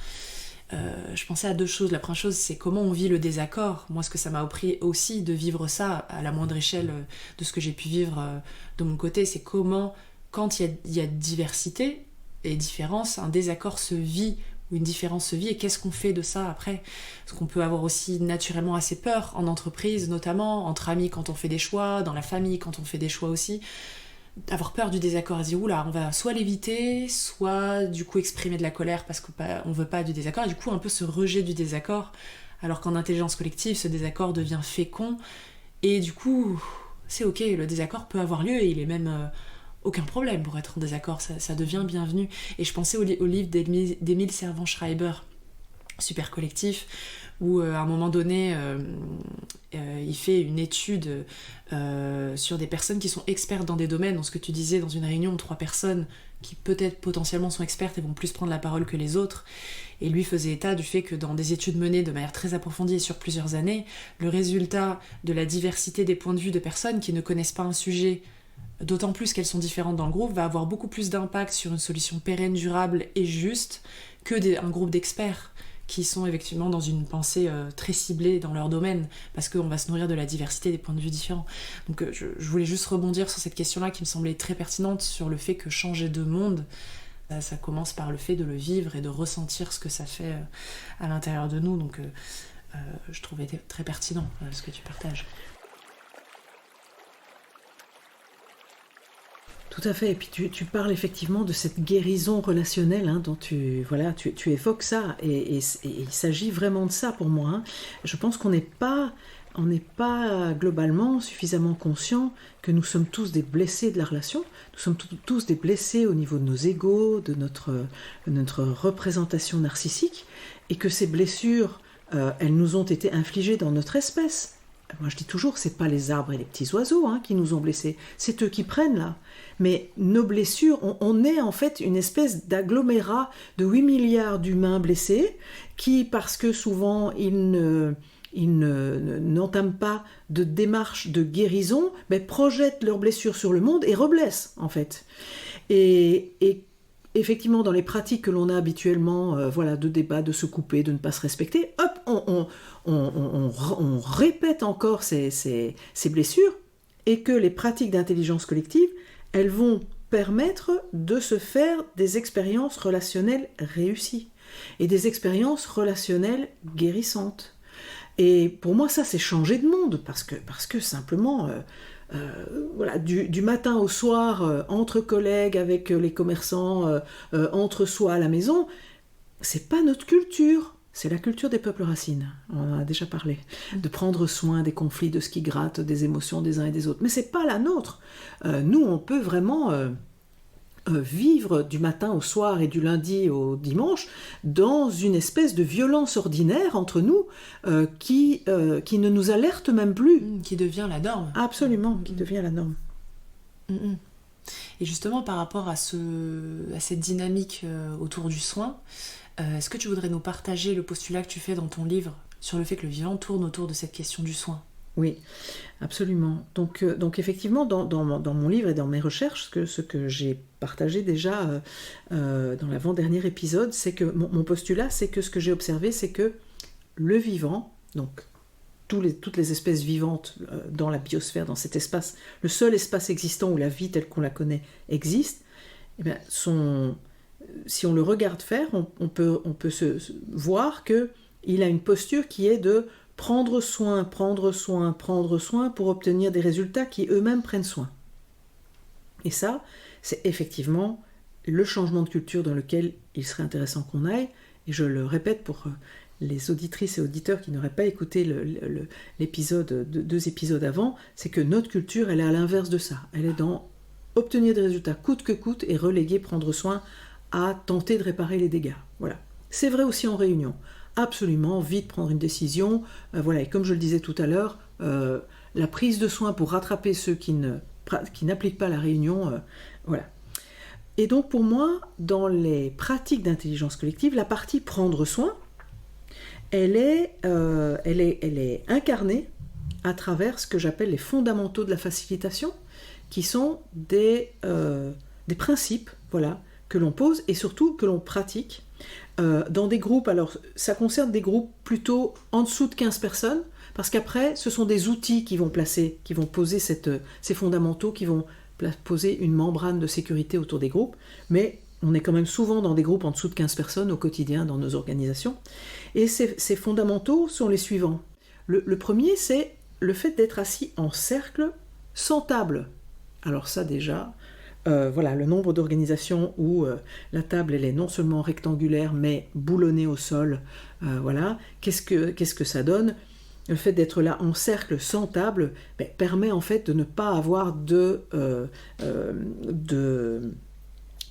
Je pensais à deux choses. La première chose, c'est comment on vit le désaccord. Moi, ce que ça m'a appris aussi de vivre ça à la moindre échelle de ce que j'ai pu vivre de mon côté, c'est comment, quand il y a diversité et différence, un désaccord se vit, ou une différence se vit, et qu'est-ce qu'on fait de ça après? Parce qu'on peut avoir aussi naturellement assez peur, en entreprise notamment, entre amis quand on fait des choix, dans la famille quand on fait des choix aussi, avoir peur du désaccord, et se dire oula, on va soit l'éviter, soit du coup exprimer de la colère parce qu'on veut pas du désaccord, et du coup un peu ce rejet du désaccord, alors qu'en intelligence collective, ce désaccord devient fécond, et du coup, c'est ok, le désaccord peut avoir lieu, et il est même aucun problème pour être en désaccord, ça devient bienvenu. Et je pensais au livre d'Émile Servan-Schreiber, Super collectif, où à un moment donné, il fait une étude sur des personnes qui sont expertes dans des domaines, dans ce que tu disais, dans une réunion, 3 personnes qui peut-être potentiellement sont expertes et vont plus prendre la parole que les autres, et lui faisait état du fait que dans des études menées de manière très approfondie et sur plusieurs années, le résultat de la diversité des points de vue de personnes qui ne connaissent pas un sujet, d'autant plus qu'elles sont différentes dans le groupe, va avoir beaucoup plus d'impact sur une solution pérenne, durable et juste que un groupe d'experts qui sont effectivement dans une pensée très ciblée dans leur domaine, parce qu'on va se nourrir de la diversité des points de vue différents. Donc je voulais juste rebondir sur cette question-là qui me semblait très pertinente, sur le fait que changer de monde, ça commence par le fait de le vivre et de ressentir ce que ça fait à l'intérieur de nous. Donc je trouvais très pertinent ce que tu partages. Tout à fait, et puis tu parles effectivement de cette guérison relationnelle dont tu évoques ça, et il s'agit vraiment de ça pour moi. Je pense qu'on n'est pas globalement suffisamment conscients que nous sommes tous des blessés de la relation, nous sommes tous des blessés au niveau de nos égos, de notre représentation narcissique, et que ces blessures, elles nous ont été infligées dans notre espèce. Moi je dis toujours, c'est pas les arbres et les petits oiseaux qui nous ont blessés, c'est eux qui prennent là. Mais nos blessures, on est en fait une espèce d'agglomérat de 8 milliards d'humains blessés qui, parce que souvent ils n'entament pas de démarche de guérison, projettent leurs blessures sur le monde et reblessent en fait. Et effectivement, dans les pratiques que l'on a habituellement, de débat, de se couper, de ne pas se respecter, hop, on répète encore ces blessures, et que les pratiques d'intelligence collective, elles vont permettre de se faire des expériences relationnelles réussies et des expériences relationnelles guérissantes. Et pour moi, ça, c'est changer de monde, parce que simplement, voilà, du matin au soir, entre collègues, avec les commerçants, entre soi à la maison, c'est pas notre culture. C'est la culture des peuples racines, on en a déjà parlé, de prendre soin des conflits, de ce qui gratte, des émotions des uns et des autres. Mais c'est pas la nôtre. Nous, on peut vraiment vivre du matin au soir et du lundi au dimanche dans une espèce de violence ordinaire entre nous qui ne nous alerte même plus. Qui devient la norme. Absolument, qui devient la norme. Et justement, par rapport à cette dynamique autour du soin, est-ce que tu voudrais nous partager le postulat que tu fais dans ton livre sur le fait que le vivant tourne autour de cette question du soin ? Oui, absolument. Donc effectivement, dans mon livre et dans mes recherches, ce que j'ai partagé déjà dans l'avant-dernier épisode, c'est que mon postulat, c'est que ce que j'ai observé, c'est que le vivant, donc toutes les espèces vivantes dans la biosphère, dans cet espace, le seul espace existant où la vie telle qu'on la connaît existe, eh bien, si on le regarde faire, on peut voir qu'il a une posture qui est de prendre soin pour obtenir des résultats qui eux-mêmes prennent soin. Et ça, c'est effectivement le changement de culture dans lequel il serait intéressant qu'on aille. Et je le répète pour les auditrices et auditeurs qui n'auraient pas écouté l'épisode, 2 épisodes avant, c'est que notre culture, elle est à l'inverse de ça. Elle est dans obtenir des résultats coûte que coûte et reléguer, prendre soin à tenter de réparer les dégâts. Voilà. C'est vrai aussi en réunion. Absolument, vite prendre une décision. Voilà. Et comme je le disais tout à l'heure, la prise de soin pour rattraper ceux qui n'appliquent pas la réunion, voilà. Et donc pour moi, dans les pratiques d'intelligence collective, la partie prendre soin, elle est incarnée à travers ce que j'appelle les fondamentaux de la facilitation, qui sont des principes, voilà, que l'on pose et surtout que l'on pratique dans des groupes. Alors ça concerne des groupes plutôt en dessous de 15 personnes, parce qu'après ce sont des outils qui vont poser ces fondamentaux, qui vont poser une membrane de sécurité autour des groupes, mais on est quand même souvent dans des groupes en dessous de 15 personnes au quotidien dans nos organisations. Et ces fondamentaux sont les suivants. Le premier, c'est le fait d'être assis en cercle sans table. Alors ça déjà, voilà, le nombre d'organisations où la table elle est non seulement rectangulaire mais boulonnée au sol, voilà, qu'est-ce que ça donne ? Le fait d'être là en cercle sans table permet en fait de ne pas avoir de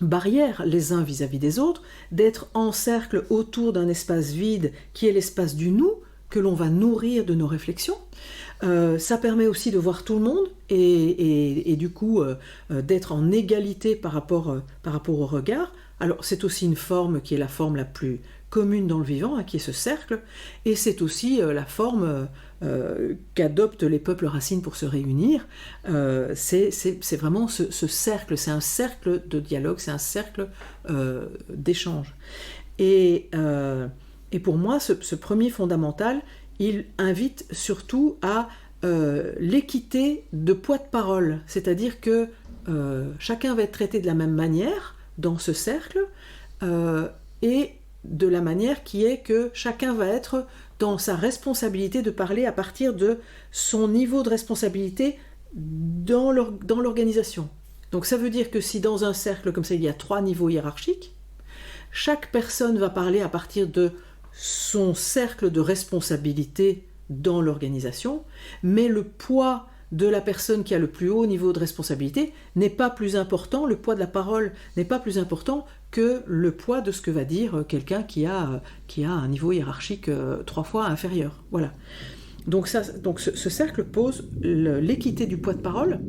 barrières les uns vis-à-vis des autres, d'être en cercle autour d'un espace vide qui est l'espace du nous, que l'on va nourrir de nos réflexions. Ça permet aussi de voir tout le monde et du coup d'être en égalité par rapport au regard. Alors c'est aussi une forme qui est la forme la plus commune dans le vivant, qui est ce cercle, et c'est aussi la forme qu'adoptent les peuples racines pour se réunir. C'est vraiment ce cercle, c'est un cercle de dialogue, c'est un cercle d'échange. Et pour moi, ce premier fondamental, il invite surtout à l'équité de poids de parole, c'est-à-dire que chacun va être traité de la même manière dans ce cercle, et de la manière qui est que chacun va être dans sa responsabilité de parler à partir de son niveau de responsabilité dans l'organisation. Donc ça veut dire que si dans un cercle comme ça il y a 3 niveaux hiérarchiques, chaque personne va parler à partir de son cercle de responsabilité dans l'organisation, mais le poids de la personne qui a le plus haut niveau de responsabilité n'est pas plus important, le poids de la parole n'est pas plus important que le poids de ce que va dire quelqu'un qui a un niveau hiérarchique 3 fois inférieur. Voilà. Donc ce cercle pose l'équité du poids de parole.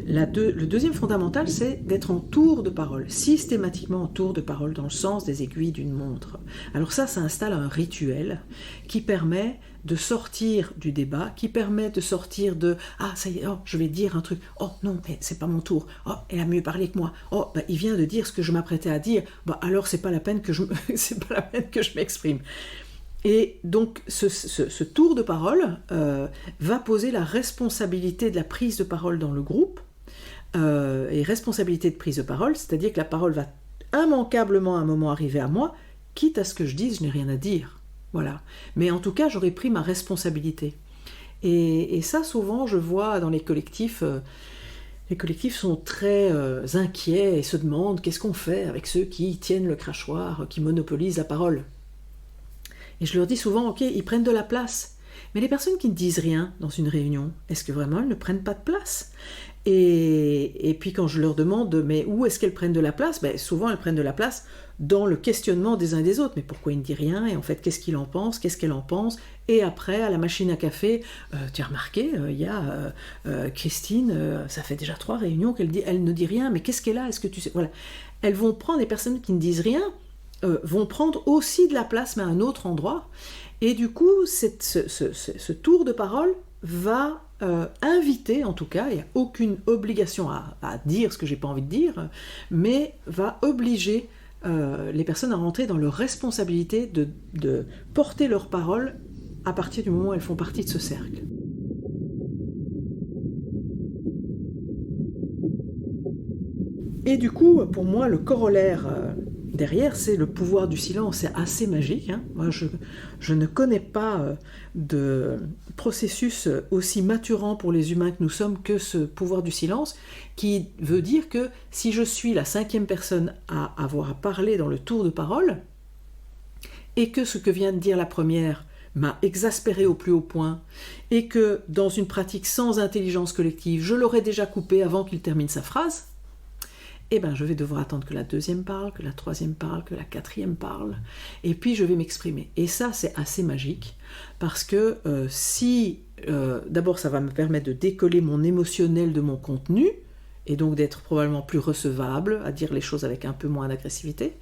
Le deuxième fondamental, c'est d'être en tour de parole, systématiquement en tour de parole, dans le sens des aiguilles d'une montre. Alors ça installe un rituel qui permet de sortir du débat, qui permet de sortir de « Ah, ça y est, je vais dire un truc. Oh non, mais c'est pas mon tour. Oh, elle a mieux parlé que moi. Oh, il vient de dire ce que je m'apprêtais à dire. Alors c'est pas la peine que je m'exprime. » Et donc ce tour de parole va poser la responsabilité de la prise de parole dans le groupe, et responsabilité de prise de parole, c'est-à-dire que la parole va immanquablement à un moment arriver à moi, quitte à ce que je dise, je n'ai rien à dire. Voilà. Mais en tout cas, j'aurais pris ma responsabilité. Et ça, souvent, je vois dans les collectifs sont très inquiets et se demandent qu'est-ce qu'on fait avec ceux qui tiennent le crachoir, qui monopolisent la parole. Et je leur dis souvent, ok, ils prennent de la place. Mais les personnes qui ne disent rien dans une réunion, est-ce que vraiment elles ne prennent pas de place ? Et puis quand je leur demande, mais où est-ce qu'elles prennent de la place ? Souvent elles prennent de la place dans le questionnement des uns et des autres. Mais pourquoi il ne dit rien ? Et en fait, qu'est-ce qu'il en pense ? Qu'est-ce qu'elle en pense ? Et après, à la machine à café, tu as remarqué, il y a Christine, ça fait déjà 3 réunions qu'elle ne dit rien, mais qu'est-ce qu'elle a ? Est-ce que tu sais ? Voilà. Elles vont prendre, des personnes qui ne disent rien, vont prendre aussi de la place, mais à un autre endroit. Et du coup, ce tour de parole va inviter, en tout cas, il n'y a aucune obligation à dire ce que j'ai pas envie de dire, mais va obliger les personnes à rentrer dans leur responsabilité de porter leur parole à partir du moment où elles font partie de ce cercle. Et du coup, pour moi, le corollaire derrière, c'est le pouvoir du silence. C'est assez magique. Moi, je ne connais pas de processus aussi maturant pour les humains que nous sommes que ce pouvoir du silence, qui veut dire que si je suis la 5e personne à avoir parlé dans le tour de parole, et que ce que vient de dire la première m'a exaspéré au plus haut point, et que dans une pratique sans intelligence collective, je l'aurais déjà coupé avant qu'il termine sa phrase, je vais devoir attendre que la 2e parle, que la 3e parle, que la 4e parle, et puis je vais m'exprimer. Et ça, c'est assez magique, parce que d'abord, ça va me permettre de décoller mon émotionnel de mon contenu, et donc d'être probablement plus recevable, à dire les choses avec un peu moins d'agressivité.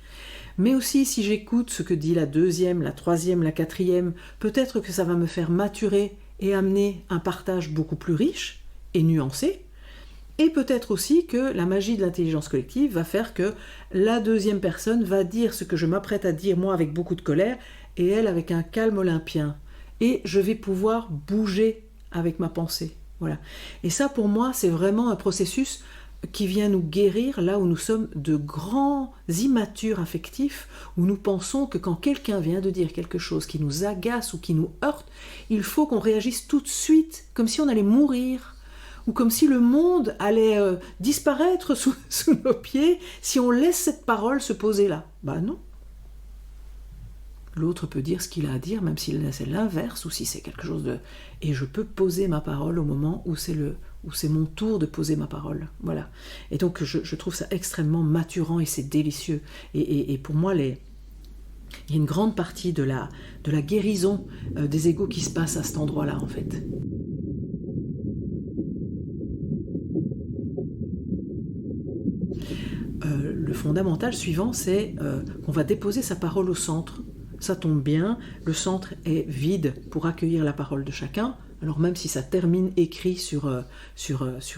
Mais aussi, si j'écoute ce que dit la 2e, la 3e, la 4e, peut-être que ça va me faire maturer et amener un partage beaucoup plus riche et nuancé. Et peut-être aussi que la magie de l'intelligence collective va faire que la 2e personne va dire ce que je m'apprête à dire, moi, avec beaucoup de colère, et elle avec un calme olympien. Et je vais pouvoir bouger avec ma pensée. Voilà. Et ça, pour moi, c'est vraiment un processus qui vient nous guérir là où nous sommes de grands immatures affectifs, où nous pensons que quand quelqu'un vient de dire quelque chose qui nous agace ou qui nous heurte, il faut qu'on réagisse tout de suite, comme si on allait mourir, ou comme si le monde allait disparaître sous nos pieds si on laisse cette parole se poser là. Non. L'autre peut dire ce qu'il a à dire, même si c'est l'inverse, ou si c'est quelque chose de... Et je peux poser ma parole au moment où c'est mon tour de poser ma parole. Voilà. Et donc je trouve ça extrêmement maturant et c'est délicieux. Et pour moi, il y a une grande partie de la guérison des égos qui se passe à cet endroit-là, en fait. Le fondamental suivant, c'est qu'on va déposer sa parole au centre. Ça tombe bien, le centre est vide pour accueillir la parole de chacun. Alors même si ça termine écrit sur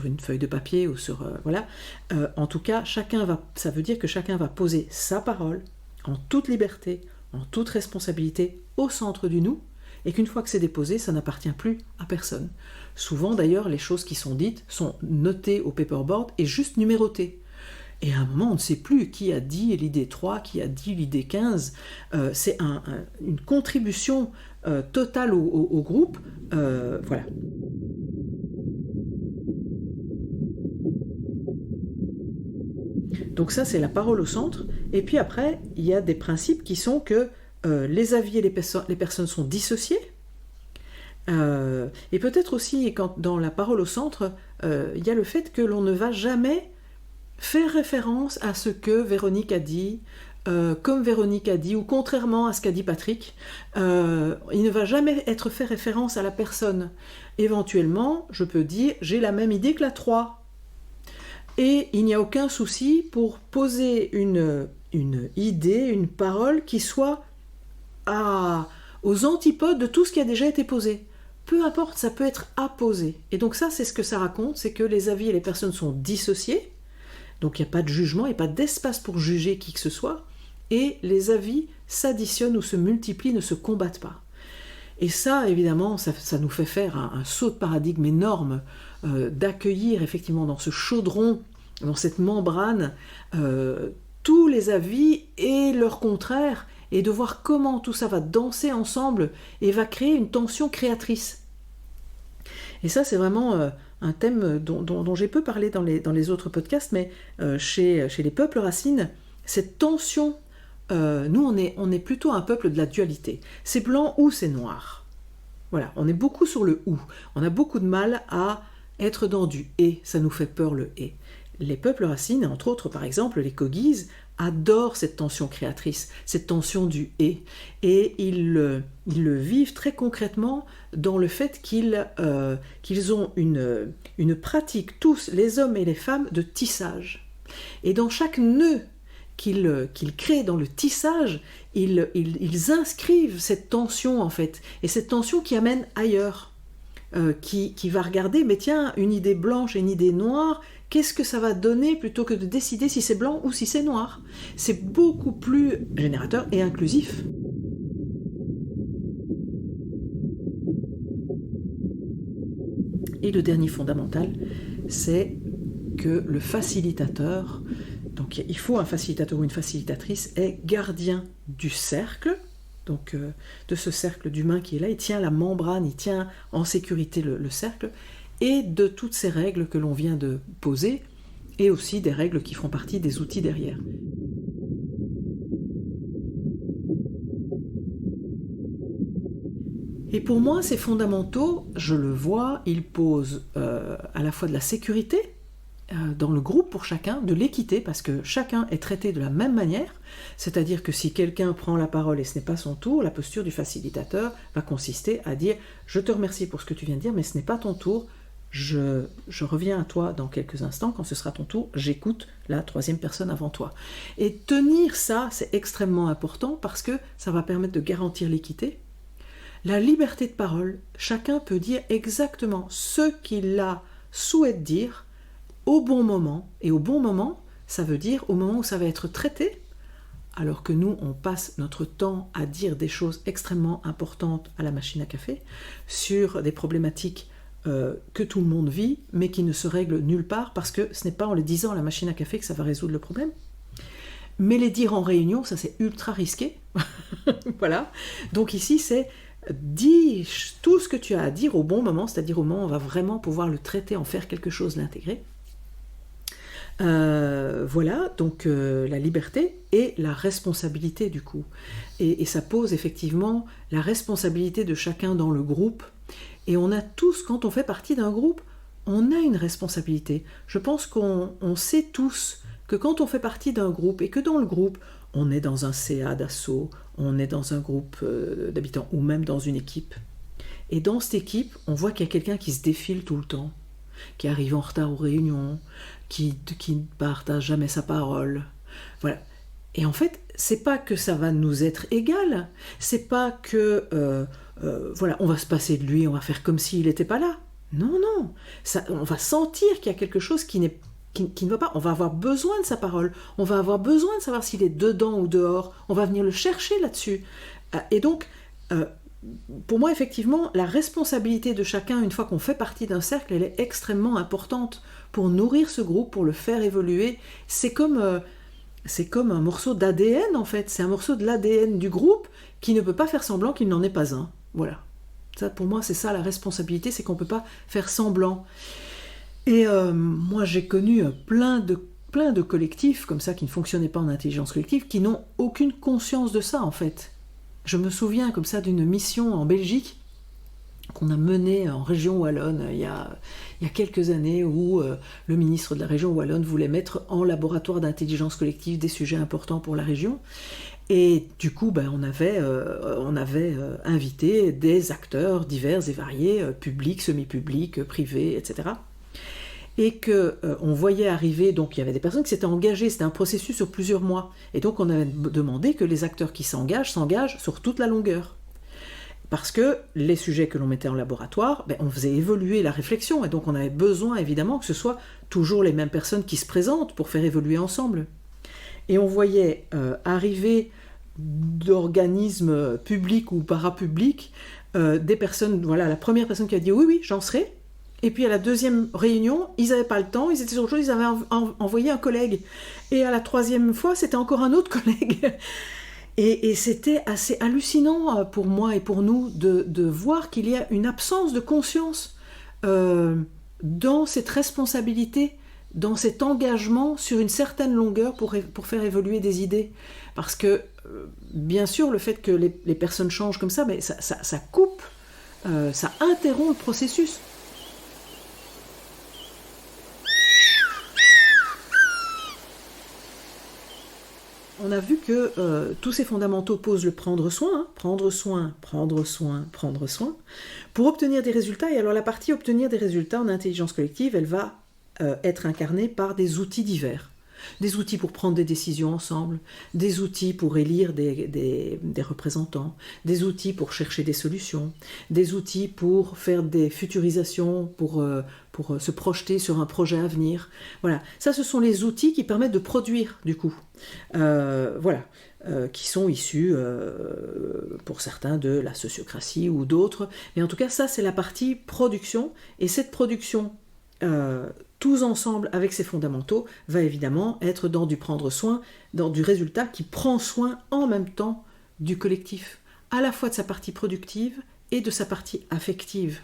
une feuille de papier ou en tout cas, ça veut dire que chacun va poser sa parole en toute liberté, en toute responsabilité au centre du nous, et qu'une fois que c'est déposé, ça n'appartient plus à personne. Souvent d'ailleurs, les choses qui sont dites sont notées au paperboard et juste numérotées. Et à un moment, on ne sait plus qui a dit l'idée 3, qui a dit l'idée 15. C'est une contribution totale au groupe. Voilà. Donc ça, c'est la parole au centre. Et puis après, il y a des principes qui sont que les avis et les personnes sont dissociés. Et peut-être aussi, dans la parole au centre, il y a le fait que l'on ne va jamais faire référence à ce que Véronique a dit, comme Véronique a dit, ou contrairement à ce qu'a dit Patrick. Il ne va jamais être fait référence à la personne. Éventuellement, je peux dire « j'ai la même idée que la 3 ». Et il n'y a aucun souci pour poser une idée, une parole qui soit aux antipodes de tout ce qui a déjà été posé. Peu importe, ça peut être apposé. Et donc ça, c'est ce que ça raconte, c'est que les avis et les personnes sont dissociés. Donc il n'y a pas de jugement, il n'y a pas d'espace pour juger qui que ce soit, et les avis s'additionnent ou se multiplient, ne se combattent pas. Et ça, évidemment, ça nous fait faire un saut de paradigme énorme, d'accueillir effectivement dans ce chaudron, dans cette membrane, tous les avis et leurs contraires, et de voir comment tout ça va danser ensemble et va créer une tension créatrice. Et ça, c'est vraiment un thème dont j'ai peu parlé dans les autres podcasts, mais chez les peuples racines, cette tension, nous, on est plutôt un peuple de la dualité. C'est blanc ou c'est noir. Voilà, on est beaucoup sur le ou. On a beaucoup de mal à être dans du et, ça nous fait peur le et. Les peuples racines, entre autres par exemple les Kogis, adorent cette tension créatrice, cette tension du et ils le vivent très concrètement dans le fait qu'ils ont une pratique, tous les hommes et les femmes, de tissage. Et dans chaque nœud qu'ils créent dans le tissage, ils inscrivent cette tension en fait, et cette tension qui amène ailleurs. Qui va regarder, mais tiens, une idée blanche et une idée noire, qu'est-ce que ça va donner plutôt que de décider si c'est blanc ou si c'est noir. C'est beaucoup plus générateur et inclusif. Et le dernier fondamental, c'est que le facilitateur, donc il faut un facilitateur ou une facilitatrice, est gardien du cercle, donc de ce cercle d'humains qui est là, il tient la membrane, il tient en sécurité le cercle, et de toutes ces règles que l'on vient de poser, et aussi des règles qui font partie des outils derrière. Et pour moi, ces fondamentaux, je le vois, ils posent à la fois de la sécurité dans le groupe pour chacun, de l'équité, parce que chacun est traité de la même manière, c'est-à-dire que si quelqu'un prend la parole et ce n'est pas son tour, la posture du facilitateur va consister à dire « Je te remercie pour ce que tu viens de dire, mais ce n'est pas ton tour, je reviens à toi dans quelques instants, quand ce sera ton tour, j'écoute la troisième personne avant toi. » Et tenir ça, c'est extrêmement important parce que ça va permettre de garantir l'équité. La liberté de parole, chacun peut dire exactement ce qu'il souhaite dire au bon moment, et au bon moment, ça veut dire au moment où ça va être traité, alors que nous, on passe notre temps à dire des choses extrêmement importantes à la machine à café, sur des problématiques que tout le monde vit, mais qui ne se règlent nulle part, parce que ce n'est pas en les disant à la machine à café que ça va résoudre le problème. Mais les dire en réunion, ça c'est ultra risqué. Voilà. Donc ici, c'est dis tout ce que tu as à dire au bon moment, c'est-à-dire au moment où on va vraiment pouvoir le traiter, en faire quelque chose, l'intégrer. Voilà, donc la liberté et la responsabilité du coup. Et ça pose effectivement la responsabilité de chacun dans le groupe. Et on a tous, quand on fait partie d'un groupe, on a une responsabilité. Je pense qu'on sait tous que quand on fait partie d'un groupe et que dans le groupe, on est dans un CA d'assaut, on est dans un groupe d'habitants ou même dans une équipe. Et dans cette équipe, on voit qu'il y a quelqu'un qui se défile tout le temps, qui arrive en retard aux réunions, qui ne partage jamais sa parole. Voilà. Et en fait, c'est pas que ça va nous être égal, c'est pas que voilà, on va se passer de lui, on va faire comme s'il n'était pas là. Non, non. Ça, on va sentir qu'il y a quelque chose qui ne va pas. On va avoir besoin de sa parole. On va avoir besoin de savoir s'il est dedans ou dehors. On va venir le chercher là-dessus. Et donc, pour moi, effectivement, la responsabilité de chacun, une fois qu'on fait partie d'un cercle, elle est extrêmement importante pour nourrir ce groupe, pour le faire évoluer. C'est comme un morceau d'ADN, en fait. C'est un morceau de l'ADN du groupe qui ne peut pas faire semblant qu'il n'en est pas un. Voilà. Ça, pour moi, c'est ça la responsabilité, c'est qu'on ne peut pas faire semblant. Et moi, j'ai connu plein de collectifs comme ça qui ne fonctionnaient pas en intelligence collective, qui n'ont aucune conscience de ça, en fait. Je me souviens comme ça d'une mission en Belgique qu'on a menée en région wallonne il y a quelques années, où le ministre de la région wallonne voulait mettre en laboratoire d'intelligence collective des sujets importants pour la région. Et du coup, on avait invité des acteurs divers et variés, publics, semi-publics, privés, etc. Et qu'on voyait arriver, donc il y avait des personnes qui s'étaient engagées, c'était un processus sur plusieurs mois. Et donc on avait demandé que les acteurs qui s'engagent sur toute la longueur. Parce que les sujets que l'on mettait en laboratoire, on faisait évoluer la réflexion, et donc on avait besoin évidemment que ce soit toujours les mêmes personnes qui se présentent pour faire évoluer ensemble. Et on voyait arriver d'organismes publics ou parapublics des personnes, voilà, la première personne qui a dit oui, j'en serai. Et puis à la deuxième réunion, ils n'avaient pas le temps, ils étaient sur autre chose, ils avaient envoyé un collègue. Et à la troisième fois, c'était encore un autre collègue. Et c'était assez hallucinant pour moi et pour nous de voir qu'il y a une absence de conscience dans cette responsabilité, dans cet engagement sur une certaine longueur pour faire évoluer des idées. Parce que, bien sûr, le fait que les personnes changent comme ça, mais ça coupe, ça interrompt le processus. On a vu que tous ces fondamentaux posent le prendre soin, prendre soin, prendre soin, prendre soin, pour obtenir des résultats. Et alors la partie obtenir des résultats en intelligence collective, elle va être incarnée par des outils divers. Des outils pour prendre des décisions ensemble, des outils pour élire des représentants, des outils pour chercher des solutions, des outils pour faire des futurisations, pour se projeter sur un projet à venir. Voilà, ça ce sont les outils qui permettent de produire du coup. Qui sont issus pour certains de la sociocratie ou d'autres. Mais en tout cas, ça c'est la partie production. Et cette production, tous ensemble avec ces fondamentaux, va évidemment être dans du prendre soin, dans du résultat qui prend soin en même temps du collectif, à la fois de sa partie productive et de sa partie affective,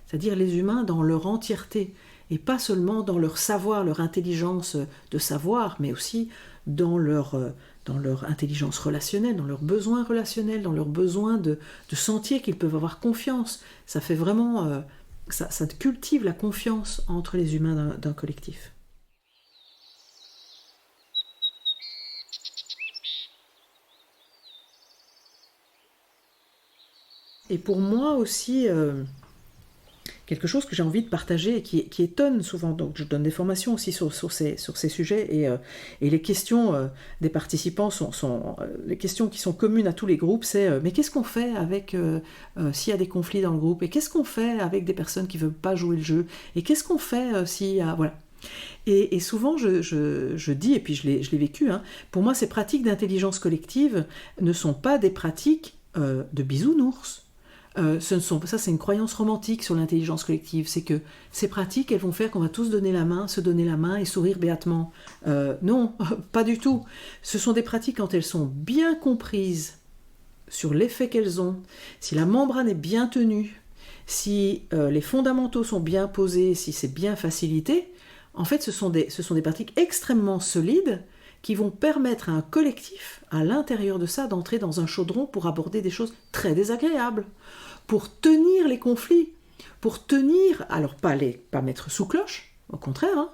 c'est-à-dire les humains dans leur entièreté, et pas seulement dans leur savoir, leur intelligence de savoir, mais aussi dans leur intelligence relationnelle, dans leurs besoins relationnels, dans leur besoin de sentir qu'ils peuvent avoir confiance. Ça fait vraiment... Ça cultive la confiance entre les humains d'un collectif. Et pour moi aussi, quelque chose que j'ai envie de partager et qui étonne souvent, donc je donne des formations aussi sur ces sujets, et les questions des participants sont les questions qui sont communes à tous les groupes, c'est mais qu'est-ce qu'on fait avec s'il y a des conflits dans le groupe, et qu'est-ce qu'on fait avec des personnes qui ne veulent pas jouer le jeu, et qu'est-ce qu'on fait s'il y a... Voilà. Et souvent je dis, et puis je l'ai vécu, pour moi ces pratiques d'intelligence collective ne sont pas des pratiques de bisounours. Ça c'est une croyance romantique sur l'intelligence collective, c'est que ces pratiques elles vont faire qu'on va tous se donner la main et sourire béatement. Non, pas du tout. Ce sont des pratiques quand elles sont bien comprises sur l'effet qu'elles ont, si la membrane est bien tenue, si les fondamentaux sont bien posés, si c'est bien facilité. En fait ce sont des pratiques extrêmement solides qui vont permettre à un collectif, à l'intérieur de ça, d'entrer dans un chaudron pour aborder des choses très désagréables, pour tenir les conflits, pour tenir, alors pas mettre sous cloche, au contraire,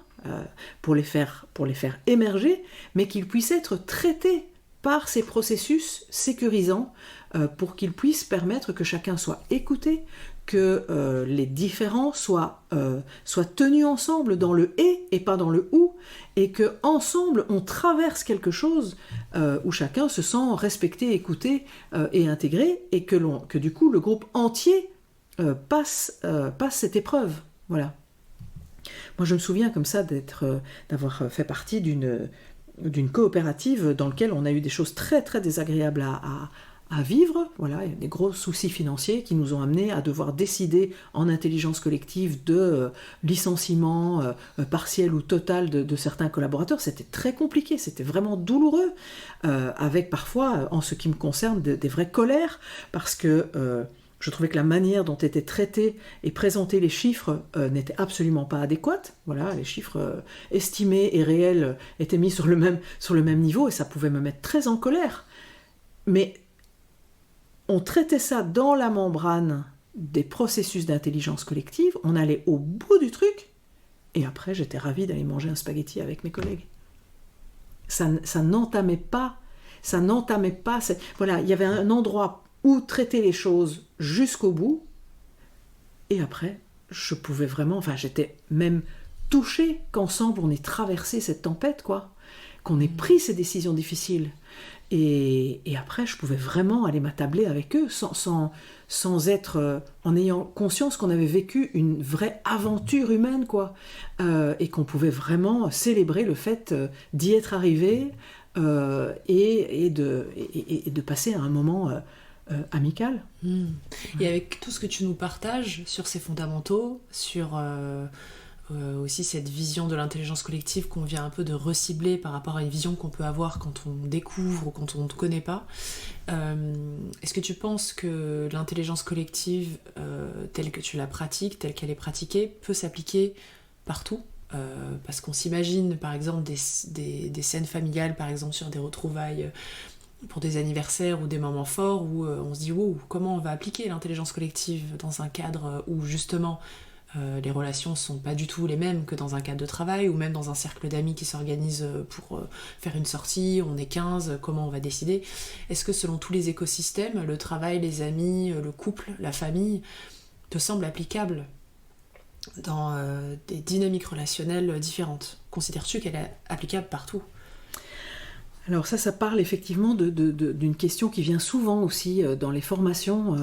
pour les faire émerger, mais qu'ils puissent être traités par ces processus sécurisants pour qu'ils puissent permettre que chacun soit écouté, que les différents soient tenus ensemble dans le et pas dans le ou, et que ensemble on traverse quelque chose où chacun se sent respecté, écouté et intégré, et que du coup le groupe entier passe cette épreuve. Voilà. Moi je me souviens comme ça d'avoir fait partie d'une coopérative dans laquelle on a eu des choses très très désagréables à vivre, voilà, il y a des gros soucis financiers qui nous ont amenés à devoir décider en intelligence collective de licenciement partiel ou total de certains collaborateurs. C'était très compliqué, c'était vraiment douloureux, avec parfois, en ce qui me concerne, des vraies colères, parce que je trouvais que la manière dont étaient traités et présentés les chiffres n'était absolument pas adéquate. Voilà, les chiffres estimés et réels étaient mis sur le même niveau, et ça pouvait me mettre très en colère. Mais on traitait ça dans la membrane des processus d'intelligence collective, on allait au bout du truc, et après j'étais ravie d'aller manger un spaghetti avec mes collègues. Ça n'entamait pas, voilà, il y avait un endroit où traiter les choses jusqu'au bout, et après je pouvais vraiment, j'étais même touchée qu'ensemble on ait traversé cette tempête, quoi, qu'on ait pris ces décisions difficiles. Et après, je pouvais vraiment aller m'attabler avec eux sans être... en ayant conscience qu'on avait vécu une vraie aventure humaine, quoi. Et qu'on pouvait vraiment célébrer le fait d'y être arrivé et de passer à un moment amical. Et avec tout ce que tu nous partages sur ces fondamentaux, sur aussi cette vision de l'intelligence collective qu'on vient un peu de recibler par rapport à une vision qu'on peut avoir quand on découvre ou quand on ne connaît pas. Est-ce que tu penses que l'intelligence collective, telle que tu la pratiques, telle qu'elle est pratiquée, peut s'appliquer partout ? Parce qu'on s'imagine par exemple des scènes familiales, par exemple sur des retrouvailles pour des anniversaires ou des moments forts où on se dit wow, comment on va appliquer l'intelligence collective dans un cadre où justement les relations sont pas du tout les mêmes que dans un cadre de travail ou même dans un cercle d'amis qui s'organise pour faire une sortie, on est 15, comment on va décider. Est-ce que selon tous les écosystèmes, le travail, les amis, le couple, la famille te semble applicable dans des dynamiques relationnelles différentes? Considères-tu qu'elle est applicable partout? Alors ça parle effectivement d'une question qui vient souvent aussi dans les formations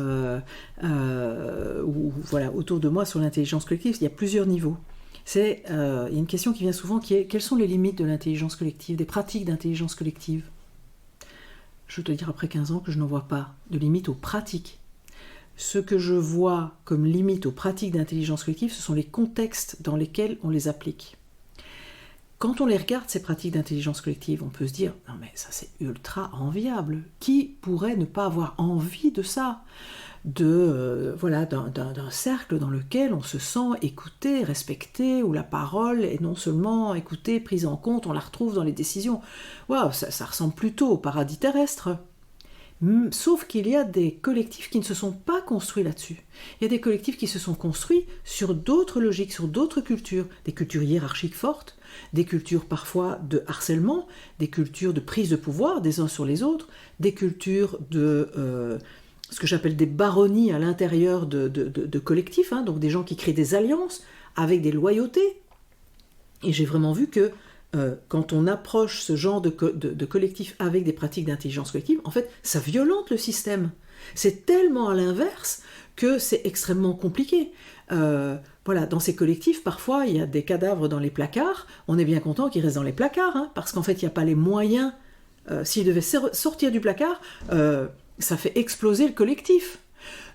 voilà, autour de moi sur l'intelligence collective. Il y a plusieurs niveaux. Il y a une question qui vient souvent qui est: quelles sont les limites de l'intelligence collective, des pratiques d'intelligence collective? Je veux te dire après 15 ans que je n'en vois pas de limite aux pratiques. Ce que je vois comme limite aux pratiques d'intelligence collective, ce sont les contextes dans lesquels on les applique. Quand on les regarde, ces pratiques d'intelligence collective, on peut se dire « Non mais ça c'est ultra enviable. Qui pourrait ne pas avoir envie de ça ?» Voilà, d'un cercle dans lequel on se sent écouté, respecté, où la parole est non seulement écoutée, prise en compte, on la retrouve dans les décisions. Waouh, ça ressemble plutôt au paradis terrestre. Sauf qu'il y a des collectifs qui ne se sont pas construits là-dessus. Il y a des collectifs qui se sont construits sur d'autres logiques, sur d'autres cultures, des cultures hiérarchiques fortes, des cultures parfois de harcèlement, des cultures de prise de pouvoir des uns sur les autres, des cultures de ce que j'appelle des baronnies à l'intérieur de collectifs, donc des gens qui créent des alliances avec des loyautés. Et j'ai vraiment vu que quand on approche ce genre de collectif avec des pratiques d'intelligence collective, en fait, ça violente le système. C'est tellement à l'inverse que c'est extrêmement compliqué. Voilà, dans ces collectifs, parfois, il y a des cadavres dans les placards. On est bien content qu'ils restent dans les placards, parce qu'en fait, il n'y a pas les moyens. S'ils devaient sortir du placard, ça fait exploser le collectif.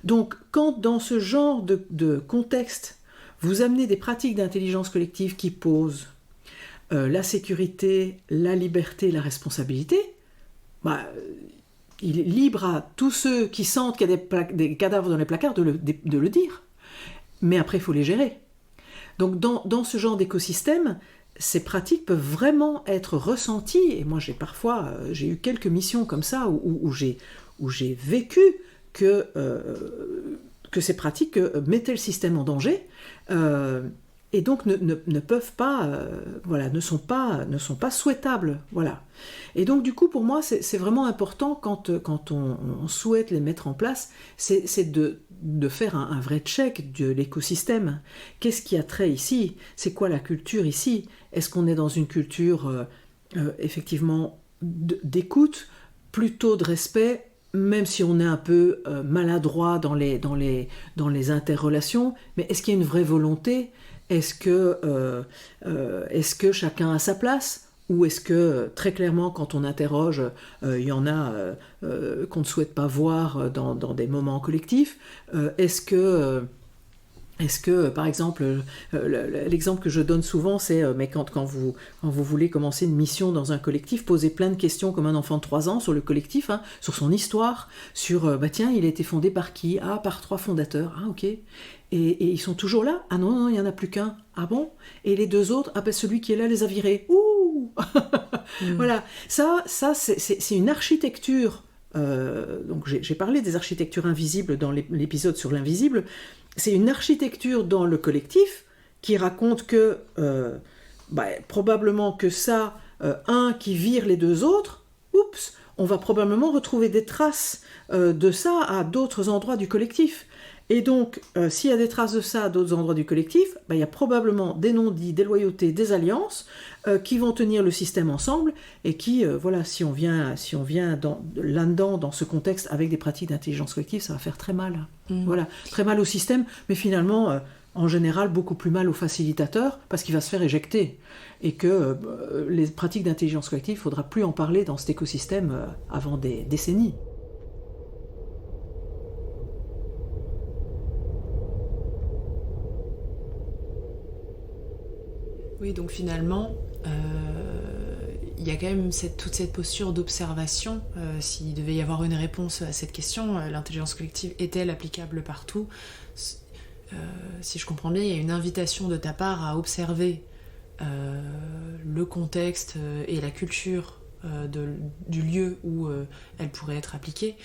Donc, quand dans ce genre de contexte, vous amenez des pratiques d'intelligence collective qui posent la sécurité, la liberté, la responsabilité, il est libre à tous ceux qui sentent qu'il y a des cadavres dans les placards de le dire. Mais après, il faut les gérer. Donc, dans ce genre d'écosystème, ces pratiques peuvent vraiment être ressenties. Et moi, j'ai eu quelques missions comme ça où j'ai vécu que ces pratiques mettaient le système en danger. Et donc ne peuvent pas, ne sont pas souhaitables, voilà. Et donc du coup pour moi c'est vraiment important quand on souhaite les mettre en place, c'est de faire un vrai check de l'écosystème. Qu'est-ce qui a trait ici? C'est quoi la culture ici? Est-ce qu'on est dans une culture effectivement d'écoute, plutôt de respect? Même si on est un peu maladroit dans les interrelations, mais est-ce qu'il y a une vraie volonté? Est-ce que chacun a sa place? Ou est-ce que, très clairement, quand on interroge, il y en a qu'on ne souhaite pas voir dans des moments collectifs? Est-ce que, par exemple, l'exemple que je donne souvent, c'est mais quand vous voulez commencer une mission dans un collectif, posez plein de questions comme un enfant de 3 ans sur le collectif, sur son histoire, sur, tiens, il a été fondé par qui? Ah, par 3 fondateurs. Ah, ok. Et ils sont toujours là? Ah non, il n'y en a plus qu'un. Ah bon? Et les 2 autres? Ah ben celui qui est là les a virés. Ouh. Voilà, ça c'est une architecture. Donc j'ai parlé des architectures invisibles dans l'épisode sur l'invisible. C'est une architecture dans le collectif qui raconte que probablement que ça, un qui vire les 2 autres, oups, on va probablement retrouver des traces de ça à d'autres endroits du collectif. Et donc, s'il y a des traces de ça à d'autres endroits du collectif, il y a probablement des non-dits, des loyautés, des alliances qui vont tenir le système ensemble et qui, si on vient là-dedans, dans ce contexte, avec des pratiques d'intelligence collective, ça va faire très mal. Voilà, très mal au système, mais finalement, en général, beaucoup plus mal au facilitateur parce qu'il va se faire éjecter. Et que les pratiques d'intelligence collective, il ne faudra plus en parler dans cet écosystème avant des décennies. Oui, donc finalement, il y a quand même toute cette posture d'observation. S'il devait y avoir une réponse à cette question, l'intelligence collective est-elle applicable partout? Si je comprends bien, il y a une invitation de ta part à observer le contexte et la culture du lieu où elle pourrait être appliquée.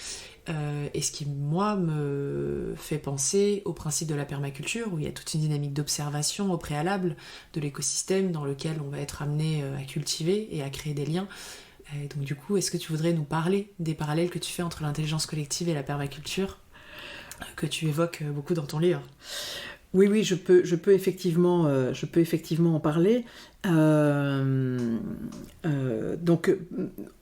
Et ce qui, moi, me fait penser au principe de la permaculture, où il y a toute une dynamique d'observation au préalable de l'écosystème dans lequel on va être amené à cultiver et à créer des liens. Et donc du coup, est-ce que tu voudrais nous parler des parallèles que tu fais entre l'intelligence collective et la permaculture, que tu évoques beaucoup dans ton livre? Oui, je peux effectivement en parler. Donc,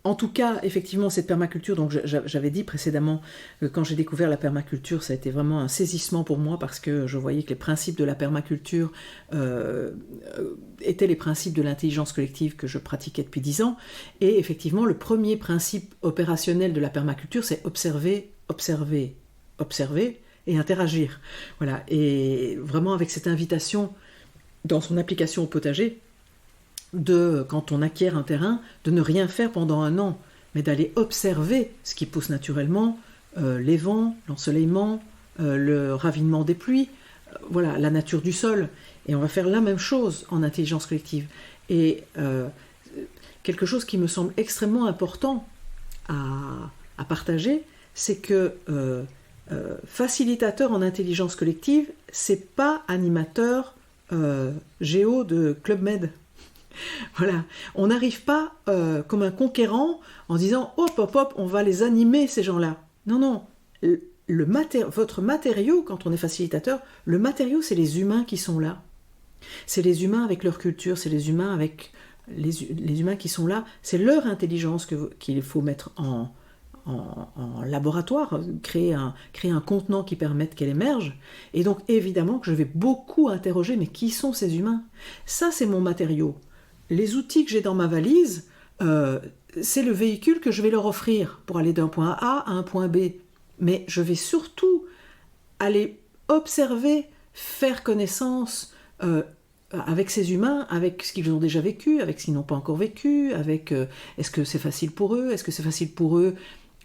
en tout cas, effectivement, cette permaculture, donc j'avais dit précédemment que quand j'ai découvert la permaculture, ça a été vraiment un saisissement pour moi parce que je voyais que les principes de la permaculture étaient les principes de l'intelligence collective que je pratiquais depuis 10 ans. Et effectivement, le premier principe opérationnel de la permaculture, c'est observer, observer, observer et interagir. Voilà. Et vraiment avec cette invitation dans son application au potager, quand on acquiert un terrain, de ne rien faire pendant 1 an, mais d'aller observer ce qui pousse naturellement, les vents, l'ensoleillement, le ravinement des pluies, voilà, la nature du sol. Et on va faire la même chose en intelligence collective. Et quelque chose qui me semble extrêmement important à partager, c'est que facilitateur en intelligence collective, c'est pas animateur géo de Club Med. Voilà, on n'arrive pas comme un conquérant en disant hop hop hop, on va les animer ces gens-là. Non, votre matériau quand on est facilitateur, le matériau c'est les humains qui sont là. C'est les humains avec leur culture, c'est les humains avec les humains qui sont là, c'est leur intelligence qu'il faut mettre en laboratoire, créer un contenant qui permette qu'elle émerge. Et donc évidemment que je vais beaucoup interroger, mais qui sont ces humains? Ça c'est mon matériau. Les outils que j'ai dans ma valise, c'est le véhicule que je vais leur offrir pour aller d'un point A à un point B. Mais je vais surtout aller observer, faire connaissance avec ces humains, avec ce qu'ils ont déjà vécu, avec ce qu'ils n'ont pas encore vécu, avec est-ce que c'est facile pour eux, est-ce que c'est facile pour eux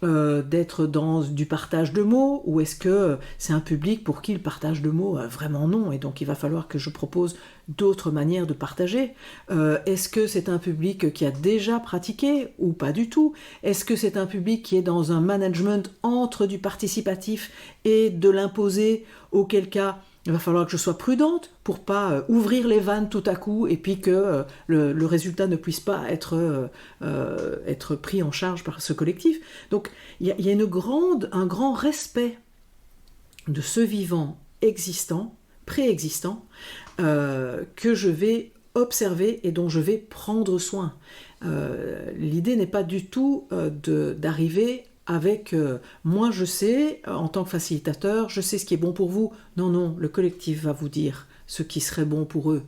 d'être dans du partage de mots, ou est-ce que c'est un public pour qui le partage de mots vraiment non, et donc il va falloir que je propose d'autres manières de partager. Est-ce que c'est un public qui a déjà pratiqué ou pas du tout? Est-ce que c'est un public qui est dans un management entre du participatif et de l'imposer, auquel cas il va falloir que je sois prudente pour pas ouvrir les vannes tout à coup et puis que le résultat ne puisse pas être pris en charge par ce collectif. Donc il y a un grand respect de ce vivant existant, préexistant, que je vais observer et dont je vais prendre soin. L'idée n'est pas du tout d'arriver avec moi je sais, en tant que facilitateur, je sais ce qui est bon pour vous. Non, le collectif va vous dire ce qui serait bon pour eux.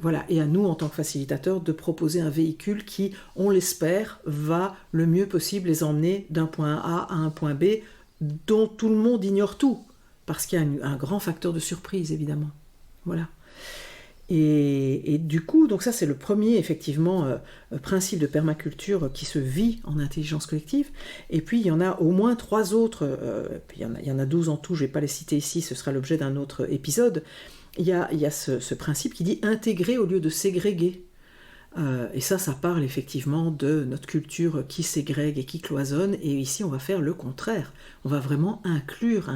Voilà. Et à nous, en tant que facilitateurs, de proposer un véhicule qui, on l'espère, va le mieux possible les emmener d'un point A à un point B, dont tout le monde ignore tout, parce qu'il y a un grand facteur de surprise, évidemment. Voilà. Et du coup, donc ça c'est le premier effectivement principe de permaculture qui se vit en intelligence collective. Et puis il y en a au moins 3 autres, puis il y en a 12 en tout, je ne vais pas les citer ici, ce sera l'objet d'un autre épisode. Il y a ce principe qui dit intégrer au lieu de ségréguer. Et ça parle effectivement de notre culture qui ségrègue et qui cloisonne, et ici on va faire le contraire. On va vraiment inclure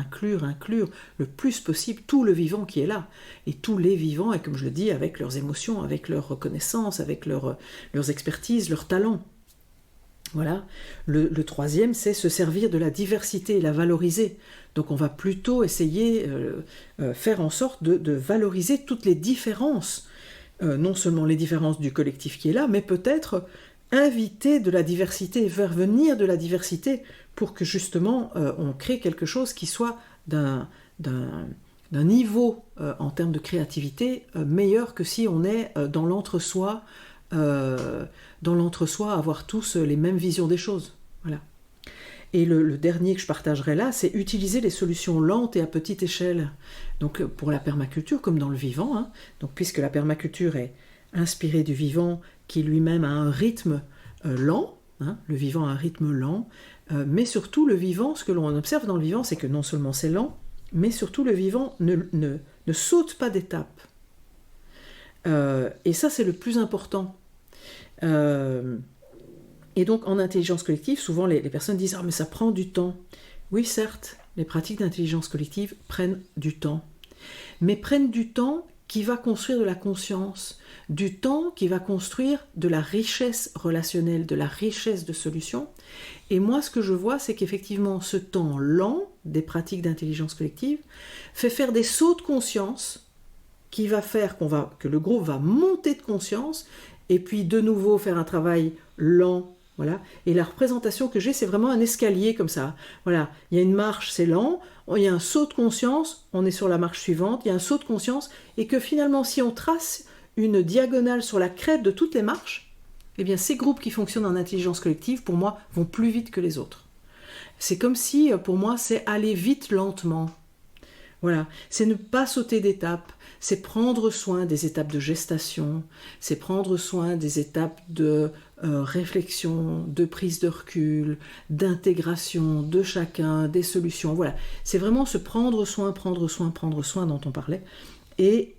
le plus possible tout le vivant qui est là, et tous les vivants, et comme je le dis, avec leurs émotions, avec leurs reconnaissances, avec leurs expertises, leurs talents. Voilà. Le troisième, c'est se servir de la diversité et la valoriser. Donc on va plutôt essayer faire en sorte de valoriser toutes les différences, non seulement les différences du collectif qui est là, mais peut-être inviter de la diversité, faire venir de la diversité pour que justement on crée quelque chose qui soit d'un niveau en termes de créativité meilleur que si on est dans l'entre-soi, avoir tous les mêmes visions des choses. Voilà. Et le dernier que je partagerai là, c'est utiliser les solutions lentes et à petite échelle. Donc pour la permaculture, comme dans le vivant, donc, puisque la permaculture est inspiré du vivant qui lui-même a un rythme lent, hein, le vivant a un rythme lent, mais surtout le vivant, ce que l'on observe dans le vivant, c'est que non seulement c'est lent, mais surtout le vivant ne saute pas d'étape. Et ça, c'est le plus important. Et donc, en intelligence collective, souvent les personnes disent « Ah, mais ça prend du temps ». Oui, certes, les pratiques d'intelligence collective prennent du temps. Mais prennent du temps qui va construire de la conscience, du temps qui va construire de la richesse relationnelle, de la richesse de solutions. Et moi, ce que je vois, c'est qu'effectivement, ce temps lent des pratiques d'intelligence collective fait faire des sauts de conscience qui va faire que le groupe va monter de conscience et puis de nouveau faire un travail lent. Voilà. Et la représentation que j'ai, c'est vraiment un escalier comme ça. Voilà. Il y a une marche, c'est lent. Il y a un saut de conscience, on est sur la marche suivante. Il y a un saut de conscience. Et que finalement, si on trace une diagonale sur la crête de toutes les marches, eh bien, ces groupes qui fonctionnent en intelligence collective, pour moi, vont plus vite que les autres. C'est comme si, pour moi, c'est aller vite lentement. Voilà. C'est ne pas sauter d'étapes. C'est prendre soin des étapes de gestation, c'est prendre soin des étapes de réflexion, de prise de recul, d'intégration de chacun, des solutions. Voilà, c'est vraiment ce prendre soin dont on parlait. Et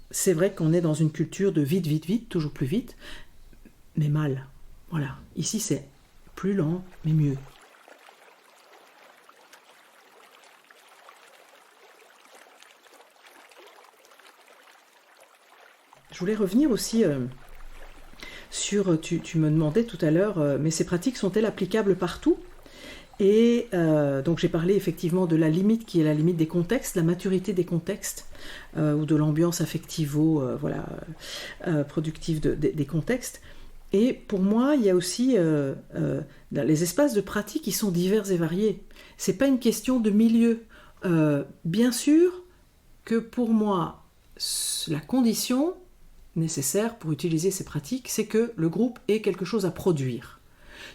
c'est vrai qu'on est dans une culture de vite, vite, vite, toujours plus vite, mais mal. Voilà, ici c'est plus lent, mais mieux. Je voulais revenir aussi sur, tu me demandais tout à l'heure, mais ces pratiques sont-elles applicables partout ? Et donc j'ai parlé effectivement de la limite qui est la limite des contextes, la maturité des contextes, ou de l'ambiance productive des contextes. Et pour moi, il y a aussi les espaces de pratique qui sont divers et variés. C'est pas une question de milieu. Bien sûr que pour moi, la condition nécessaire pour utiliser ces pratiques, c'est que le groupe ait quelque chose à produire.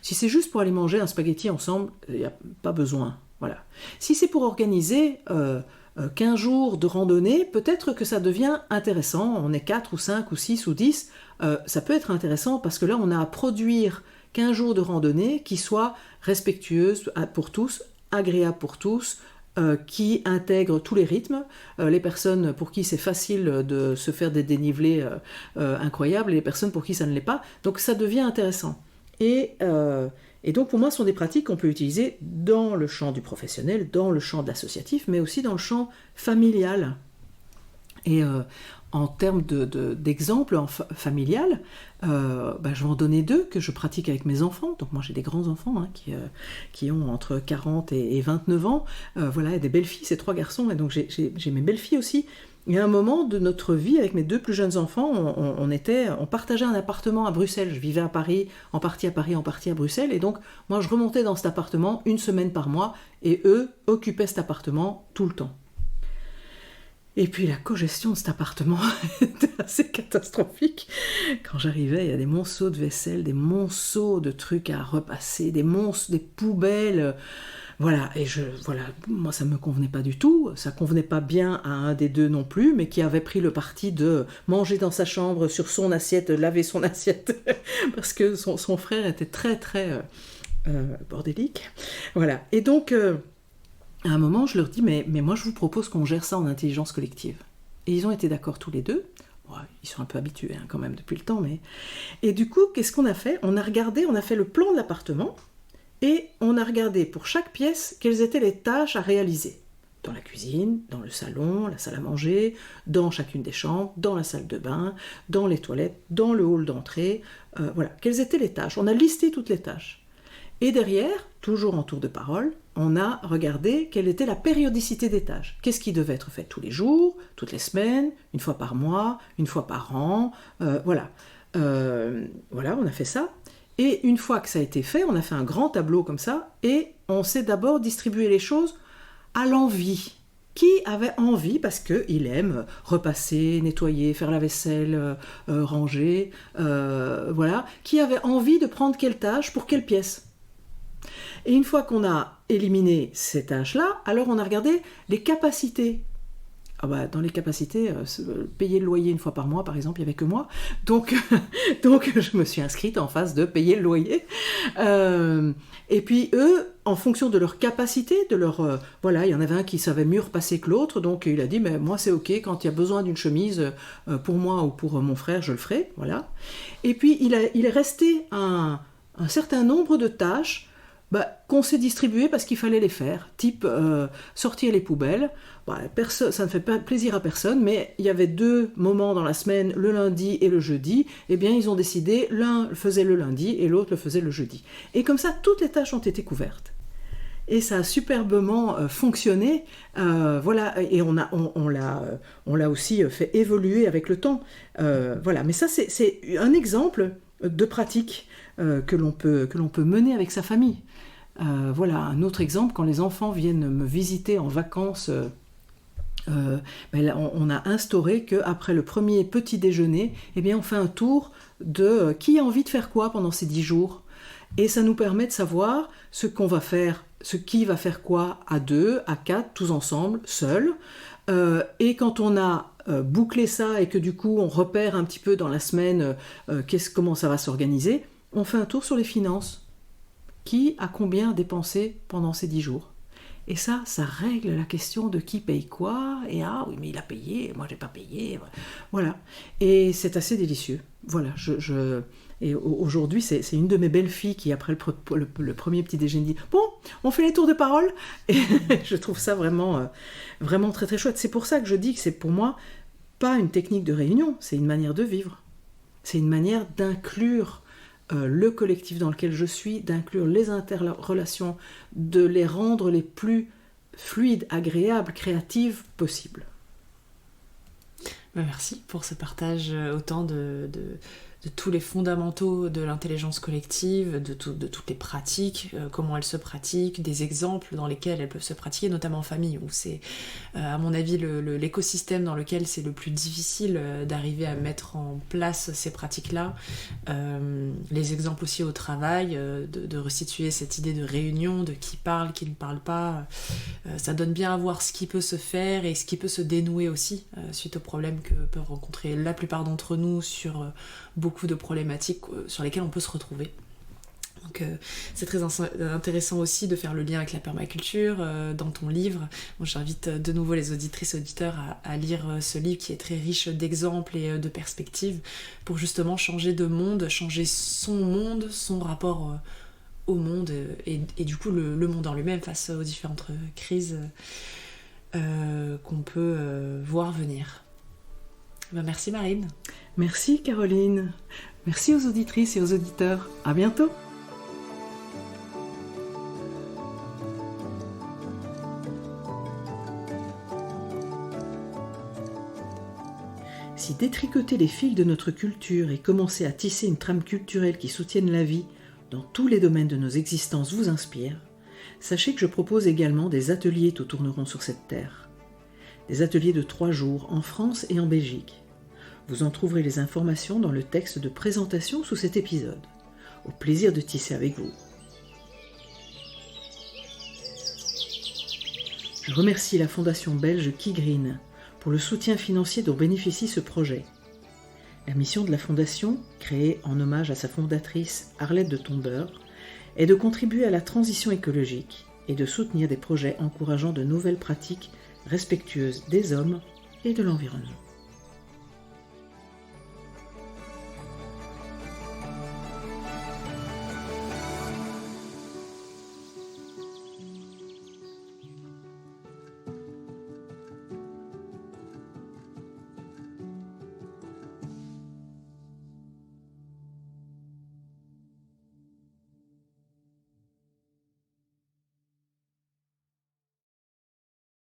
Si c'est juste pour aller manger un spaghetti ensemble, il n'y a pas besoin. Voilà. Si c'est pour organiser 15 jours de randonnée, peut-être que ça devient intéressant. On est 4 ou 5 ou 6 ou 10. Ça peut être intéressant parce que là, on a à produire 15 jours de randonnée qui soient respectueuses pour tous, agréables pour tous, qui intègrent tous les rythmes, les personnes pour qui c'est facile de se faire des dénivelés incroyables et les personnes pour qui ça ne l'est pas. Donc ça devient intéressant. Et donc pour moi, ce sont des pratiques qu'on peut utiliser dans le champ du professionnel, dans le champ de l'associatif, mais aussi dans le champ familial. Et en termes d'exemples familial, je vais en donner 2 que je pratique avec mes enfants. Donc moi j'ai des grands-enfants qui ont entre 40 et 29 ans. Et des belles-filles, c'est 3 garçons. Et donc j'ai mes belles-filles aussi. Il y a un moment de notre vie, avec mes 2 plus jeunes enfants, on partageait un appartement à Bruxelles. Je vivais à Paris, en partie à Bruxelles. Et donc moi je remontais dans cet appartement 1 semaine par mois. Et eux occupaient cet appartement tout le temps. Et puis la cogestion de cet appartement était assez catastrophique. Quand j'arrivais, il y a des monceaux de vaisselle, des monceaux de trucs à repasser, des poubelles. Moi ça me convenait pas du tout. Ça convenait pas bien à un des 2 non plus, mais qui avait pris le parti de manger dans sa chambre sur son assiette, laver son assiette, parce que son frère était très très bordélique. Voilà. Et donc à un moment, je leur dis, mais moi, je vous propose qu'on gère ça en intelligence collective. Et ils ont été d'accord tous les 2. Bon, ils sont un peu habitués quand même depuis le temps. Et du coup, qu'est-ce qu'on a fait ? On a fait le plan de l'appartement et on a regardé pour chaque pièce quelles étaient les tâches à réaliser. Dans la cuisine, dans le salon, la salle à manger, dans chacune des chambres, dans la salle de bain, dans les toilettes, dans le hall d'entrée. Quelles étaient les tâches ? On a listé toutes les tâches. Et derrière, toujours en tour de parole, on a regardé quelle était la périodicité des tâches. Qu'est-ce qui devait être fait tous les jours, toutes les semaines, 1 fois par mois, 1 fois par an, on a fait ça. Et une fois que ça a été fait, on a fait un grand tableau comme ça, et on s'est d'abord distribué les choses à l'envie. Qui avait envie, parce qu'il aime repasser, nettoyer, faire la vaisselle, ranger, qui avait envie de prendre quelle tâche pour quelle pièce. Et une fois qu'on a éliminé ces tâches-là, alors on a regardé les capacités. Ah bah, dans les capacités, payer le loyer une fois par mois, par exemple, il n'y avait que moi. Donc, donc je me suis inscrite en phase de payer le loyer. Et puis eux, en fonction de leur capacité, de leur... voilà, il y en avait un qui savait mieux repasser que l'autre, donc il a dit, mais moi c'est ok, quand il y a besoin d'une chemise pour moi ou pour mon frère, je le ferai, voilà. Et puis il est resté un certain nombre de tâches qu'on s'est distribuées parce qu'il fallait les faire, type sortir les poubelles. Ça ne fait pas plaisir à personne, mais il y avait 2 moments dans la semaine, le lundi et le jeudi. Eh bien, ils ont décidé, l'un le faisait le lundi et l'autre le faisait le jeudi. Et comme ça, toutes les tâches ont été couvertes. Et ça a superbement fonctionné, voilà, et on l'a aussi fait évoluer avec le temps. Voilà, mais ça, c'est un exemple de pratique que l'on peut mener avec sa famille. Voilà, un autre exemple, quand les enfants viennent me visiter en vacances, on a instauré qu'après le premier petit déjeuner, eh bien, on fait un tour de qui a envie de faire quoi pendant ces 10 jours. Et ça nous permet de savoir ce qu'on va faire, qui va faire quoi à 2, à 4, tous ensemble, seuls. Et quand on a bouclé ça et que du coup on repère un petit peu dans la semaine comment ça va s'organiser, on fait un tour sur les finances. Qui a combien dépensé pendant ces 10 jours? Et ça règle la question de qui paye quoi, et ah oui mais il a payé, moi j'ai pas payé, voilà. Et c'est assez délicieux. Voilà, et aujourd'hui c'est une de mes belles filles qui après le premier petit déjeuner dit bon, on fait les tours de parole, et je trouve ça vraiment, vraiment très très chouette. C'est pour ça que je dis que c'est pour moi pas une technique de réunion, c'est une manière de vivre. C'est une manière d'inclure le collectif dans lequel je suis, d'inclure les interrelations, de les rendre les plus fluides, agréables, créatives possibles. Merci pour ce partage autant de tous les fondamentaux de l'intelligence collective, de toutes les pratiques, comment elles se pratiquent, des exemples dans lesquels elles peuvent se pratiquer, notamment en famille, où c'est, à mon avis, l'écosystème dans lequel c'est le plus difficile d'arriver à mettre en place ces pratiques-là. Les exemples aussi au travail, de restituer cette idée de réunion, de qui parle, qui ne parle pas. Ça donne bien à voir ce qui peut se faire et ce qui peut se dénouer aussi, suite aux problèmes que peuvent rencontrer la plupart d'entre nous sur beaucoup de problématiques sur lesquelles on peut se retrouver. Donc c'est très intéressant aussi de faire le lien avec la permaculture dans ton livre. Bon, j'invite de nouveau les auditrices et auditeurs à lire ce livre qui est très riche d'exemples et de perspectives pour justement changer de monde, changer son rapport au monde et du coup le monde en lui-même face aux différentes crises qu'on peut voir venir. Merci Marine. Merci Caroline. Merci aux auditrices et aux auditeurs. À bientôt. Si détricoter les fils de notre culture et commencer à tisser une trame culturelle qui soutienne la vie dans tous les domaines de nos existences vous inspire, sachez que je propose également des ateliers tout tourneront sur cette terre. Des ateliers de 3 jours en France et en Belgique. Vous en trouverez les informations dans le texte de présentation sous cet épisode. Au plaisir de tisser avec vous. Je remercie la fondation belge Keygreen pour le soutien financier dont bénéficie ce projet. La mission de la fondation, créée en hommage à sa fondatrice Arlette de Tombeur, est de contribuer à la transition écologique et de soutenir des projets encourageant de nouvelles pratiques respectueuses des hommes et de l'environnement.